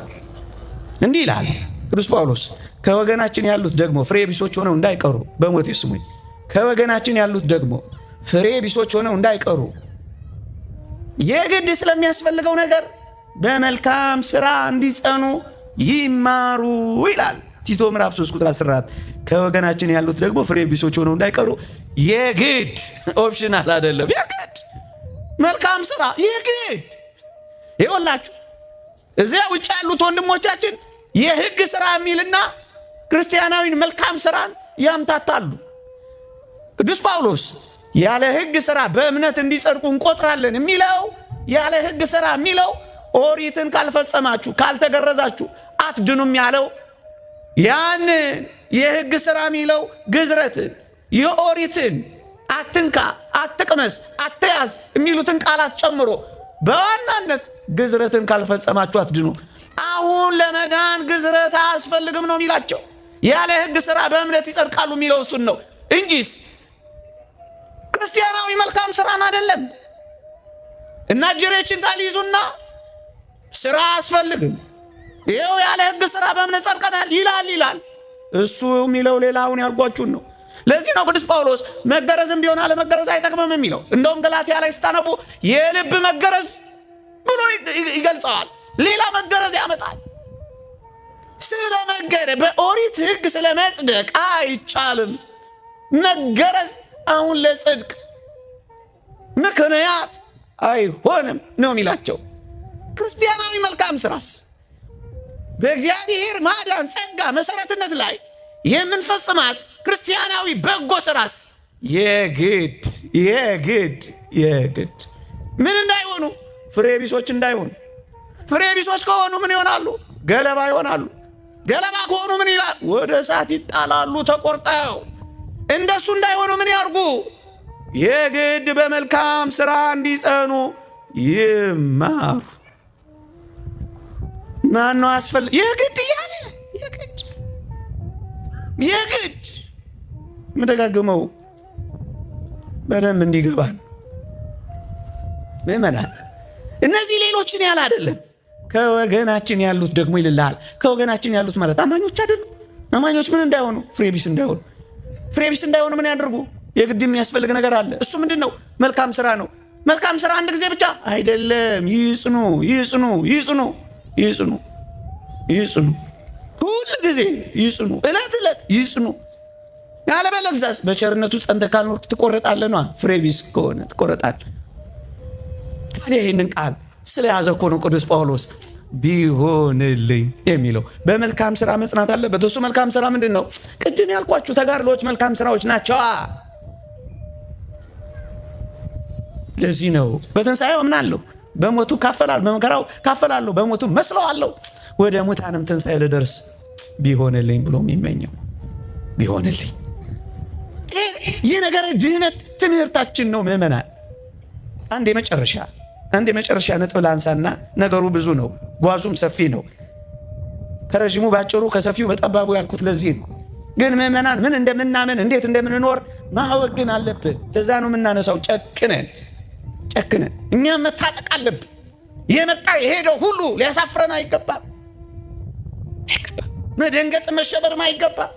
እንዲህ ይላል ቅዱስ ጳውሎስ፣ ከወገናችን ያሉት ደግሞ ፍሬ ቢሶች ሆነው እንዳይቀሩ፣ በሞት ይስሙኝ፣ ከወገናችን ያሉት ደግሞ ፍሬ ቢሶች ሆነው እንዳይቀሩ የግድ ስለሚያስፈልገው ነገር በመልካም ስራ እንዲጸኑ ይማሩ ይላል ቲቶ ምዕራፍ 3 ቁጥር 14። ከወገናችን ያሉት ደግሞ ፍሬ ቢሶች ሆነው እንዳይቀሩ የግድ ኦፕሽናል አይደለም፣ የግድ መልካም ስራ የግድ። ይኸውላችሁ እዚያ ውጭ ያሉት ወንድሞቻችን የህግ ስራ የሚልና ክርስቲያናዊን መልካም ስራን ያምታታሉ። ቅዱስ ጳውሎስ ያለ ሕግ ሥራ በእምነት እንዲጸድቁ እንቆጥራለን የሚለው ያለ ሕግ ሥራ የሚለው ኦሪትን ካልፈጸማችሁ ካልተገረዛችሁ አትድኑም ያለው ያን የሕግ ሥራ የሚለው ግዝረትን የኦሪትን አትንካ፣ አትቅመስ፣ አትያዝ የሚሉትን ቃላት ጨምሮ በዋናነት ግዝረትን ካልፈጸማችሁ አትድኑ። አሁን ለመዳን ግዝረት አያስፈልግም ነው የሚላቸው። ያለ ሕግ ሥራ በእምነት ይጸድቃሉ የሚለው እሱን ነው እንጂስ ክርስቲያናዊ መልካም ሥራን አይደለም። እና ጅሬችን ቃል ይዙና ሥራ አያስፈልግም፣ ይኸው ያለ ሕግ ሥራ በእምነት ጸድቀናል ይላል። እሱ የሚለው ሌላውን ያልጓችሁን ነው። ለዚህ ነው ቅዱስ ጳውሎስ መገረዝም ቢሆን አለመገረዝ አይጠቅምም የሚለው። እንደውም ገላትያ ላይ ስታነቡ የልብ መገረዝ ብሎ ይገልጸዋል። ሌላ መገረዝ ያመጣል። ስለ መገረዝ በኦሪት ሕግ ስለ መጽደቅ አይቻልም። መገረዝ አሁን ለጽድቅ ምክንያት አይሆንም ነው የሚላቸው። ክርስቲያናዊ መልካም ሥራስ በእግዚአብሔር ማዳን ጸጋ መሰረትነት ላይ የምንፈጽማት ክርስቲያናዊ በጎ ሥራስ የግድ ምን እንዳይሆኑ ፍሬ ቢሶች እንዳይሆኑ። ፍሬ ቢሶች ከሆኑ ምን ይሆናሉ? ገለባ ይሆናሉ። ገለባ ከሆኑ ምን ይላል? ወደ እሳት ይጣላሉ ተቆርጠው። እንደሱ እንዳይሆኑ ምን ያርጉ? የግድ በመልካም ሥራ እንዲጸኑ ይማሩ። ማነው አስፈልግ የግድ እያለ የግድ የምደጋግመው በደንብ እንዲገባን ምእመናን። እነዚህ ሌሎችን ያለ አይደለም ከወገናችን ያሉት ደግሞ ይልልሃል። ከወገናችን ያሉት ማለት አማኞች አይደሉም። አማኞች ምን እንዳይሆኑ? ፍሬቢስ እንዳይሆኑ ምን ያደርጉ? የግድ የሚያስፈልግ ነገር አለ። እሱ ምንድን ነው? መልካም ሥራ ነው። መልካም ሥራ አንድ ጊዜ ብቻ አይደለም። ይጽኑ፣ ሁል ጊዜ ይጽኑ፣ ዕለት ይጽኑ። ያለበለዚያስ በቸርነቱ ጸንተህ ካልኖርክ ትቆረጣለህ ነው። ፍሬቢስ ከሆነ ትቆረጣለህ። ታዲያ ይህንን ቃል ስለያዘ እኮ ነው ቅዱስ ጳውሎስ ቢሆንልኝ የሚለው። በመልካም ሥራ መጽናት አለበት። እሱ መልካም ሥራ ምንድን ነው? ቅድም ያልኳችሁ ተጋድሎች መልካም ሥራዎች ናቸው። ለዚህ ነው በትንሣኤው አምናለሁ፣ በሞቱ ካፈላለሁ፣ በመከራው ካፈላለሁ፣ በሞቱ መስለዋለሁ፣ ወደ ሙታንም ትንሣኤ ልደርስ ቢሆንልኝ ብሎ የሚመኘው ቢሆንልኝ። ይህ ነገር ድህነት ትምህርታችን ነው ምእመናን። አንድ የመጨረሻ ነጥብ ላንሳና ነገሩ ብዙ ነው፣ ጓዙም ሰፊ ነው። ከረዥሙ ባጭሩ ከሰፊው በጠባቡ ያልኩት ለዚህ ነው። ግን ምእመናን ምን እንደምናምን እንዴት እንደምንኖር ማወቅ ግን አለብን። ለዛ ነው የምናነሳው። ጨክነን እኛም መታጠቅ አለብን። የመጣ የሄደው ሁሉ ሊያሳፍረን አይገባም። መደንገጥ መሸበርም አይገባም።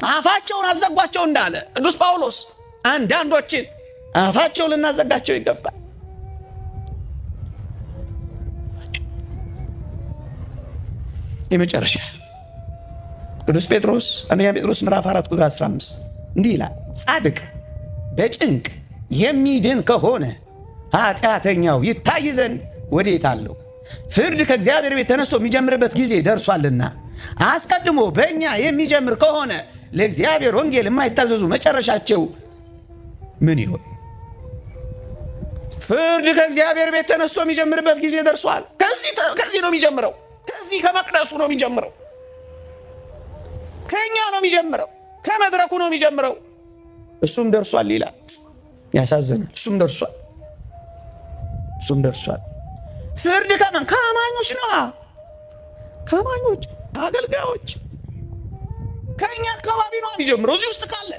አፋቸውን አዘጓቸው እንዳለ ቅዱስ ጳውሎስ አንዳንዶችን አፋቸውን ልናዘጋቸው ይገባል። የመጨረሻ ቅዱስ ጴጥሮስ አንደኛ ጴጥሮስ ምዕራፍ 4 ቁጥር 15 እንዲህ ይላል፣ ጻድቅ በጭንቅ የሚድን ከሆነ ኃጢአተኛው ይታይ ዘንድ ወዴት አለው? ፍርድ ከእግዚአብሔር ቤት ተነስቶ የሚጀምርበት ጊዜ ደርሷልና። አስቀድሞ በእኛ የሚጀምር ከሆነ ለእግዚአብሔር ወንጌል የማይታዘዙ መጨረሻቸው ምን ይሆን? ፍርድ ከእግዚአብሔር ቤት ተነስቶ የሚጀምርበት ጊዜ ደርሷል። ከዚህ ነው የሚጀምረው። ከዚህ ከመቅደሱ ነው የሚጀምረው። ከእኛ ነው የሚጀምረው። ከመድረኩ ነው የሚጀምረው። እሱም ደርሷል ይላል። ያሳዝናል። እሱም ደርሷል። ፍርድ ከማን? ከአማኞች ነው። ከአማኞች አገልጋዮች፣ ከእኛ አካባቢ ነው የሚጀምረው። እዚህ ውስጥ ካለ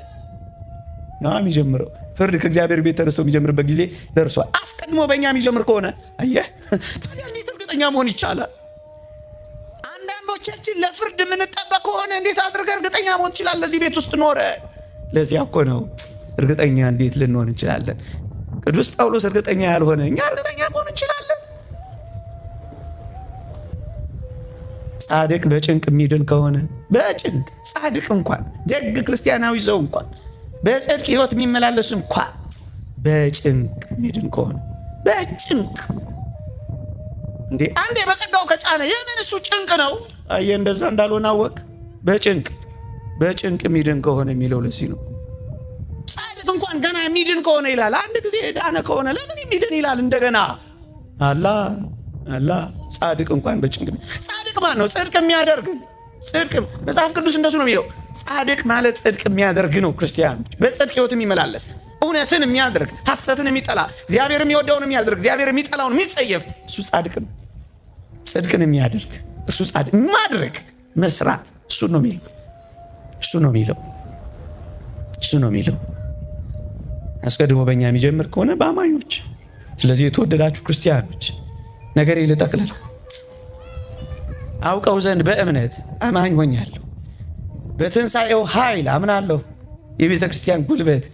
ነው የሚጀምረው። ፍርድ ከእግዚአብሔር ቤት ተነስቶ የሚጀምርበት ጊዜ ደርሷል። አስቀድሞ በእኛ የሚጀምር ከሆነ አየህ፣ ታዲያ እንዴት እርግጠኛ መሆን ይቻላል? አንዳንዶቻችን ለፍርድ የምንጠበቅ ከሆነ እንዴት አድርገን እርግጠኛ መሆን ይችላል? ለዚህ ቤት ውስጥ ኖረ። ለዚያ እኮ ነው እርግጠኛ እንዴት ልንሆን እንችላለን? ቅዱስ ጳውሎስ እርግጠኛ ያልሆነ እኛ እርግጠኛ መሆን እንችላለን? ጻድቅ በጭንቅ የሚድን ከሆነ በጭንቅ ጻድቅ እንኳን ደግ ክርስቲያናዊ ሰው እንኳን በጽድቅ ሕይወት የሚመላለስ እንኳን በጭንቅ የሚድን ከሆነ በጭንቅ እንዴ! አንዴ በጸጋው ከጫነ የምን እሱ ጭንቅ ነው? አየህ፣ እንደዛ እንዳልሆነ አወቅ። በጭንቅ የሚድን ከሆነ የሚለው ለዚህ ነው። ጻድቅ እንኳን ገና የሚድን ከሆነ ይላል። አንድ ጊዜ ዳነ ከሆነ ለምን የሚድን ይላል እንደገና? አላህ ጻድቅ እንኳን በጭንቅ። ጻድቅ ማን ነው? ጽድቅ የሚያደርግ። ጽድቅ መጽሐፍ ቅዱስ እንደሱ ነው የሚለው። ጻድቅ ማለት ጽድቅ የሚያደርግ ነው። ክርስቲያኖች በጽድቅ ሕይወት የሚመላለስ እውነትን የሚያደርግ ሐሰትን የሚጠላ እግዚአብሔር የሚወደውን የሚያደርግ እግዚአብሔር የሚጠላውን የሚጸየፍ እሱ ጻድቅ ነው። ጽድቅን የሚያደርግ እሱ ጻድቅ። ማድረግ መስራት እሱ ነው የሚለው። አስቀድሞ በእኛ የሚጀምር ከሆነ በአማኞች። ስለዚህ የተወደዳችሁ ክርስቲያኖች ነገር ልጠቅልለው። አውቀው ዘንድ በእምነት አማኝ ሆኛለሁ። በትንሣኤው ኃይል አምናለሁ። የቤተ ክርስቲያን ጉልበት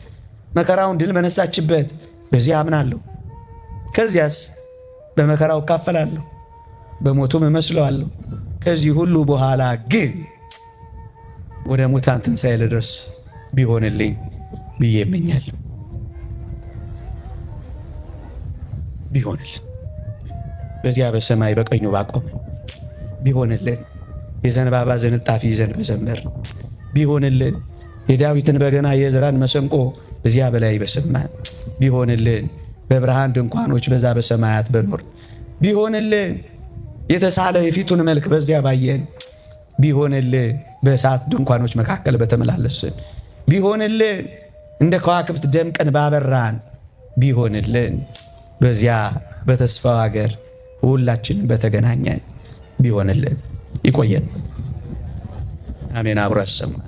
መከራውን ድል በነሳችበት በዚህ አምናለሁ። ከዚያስ በመከራው እካፈላለሁ፣ በሞቱም እመስለዋለሁ። ከዚህ ሁሉ በኋላ ግን ወደ ሙታን ትንሣኤ ልደርስ ቢሆንልኝ ብዬ እመኛለሁ። ቢሆንልን በዚያ በሰማይ በቀኙ ባቆመ ቢሆንልን የዘንባባ ዝንጣፊ ይዘን በዘመር ቢሆንልን የዳዊትን በገና የዕዝራን መሰንቆ በዚያ በላይ በሰማን ቢሆንልን በብርሃን ድንኳኖች በዛ በሰማያት በኖር ቢሆንልን የተሳለ የፊቱን መልክ በዚያ ባየን ቢሆንልን በእሳት ድንኳኖች መካከል በተመላለስን ቢሆንልን እንደ ከዋክብት ደምቀን ባበራን ቢሆንልን በዚያ በተስፋው ሀገር ሁላችንን በተገናኘን ቢሆንልን። ይቆየን። አሜን። አብሮ ያሰማን።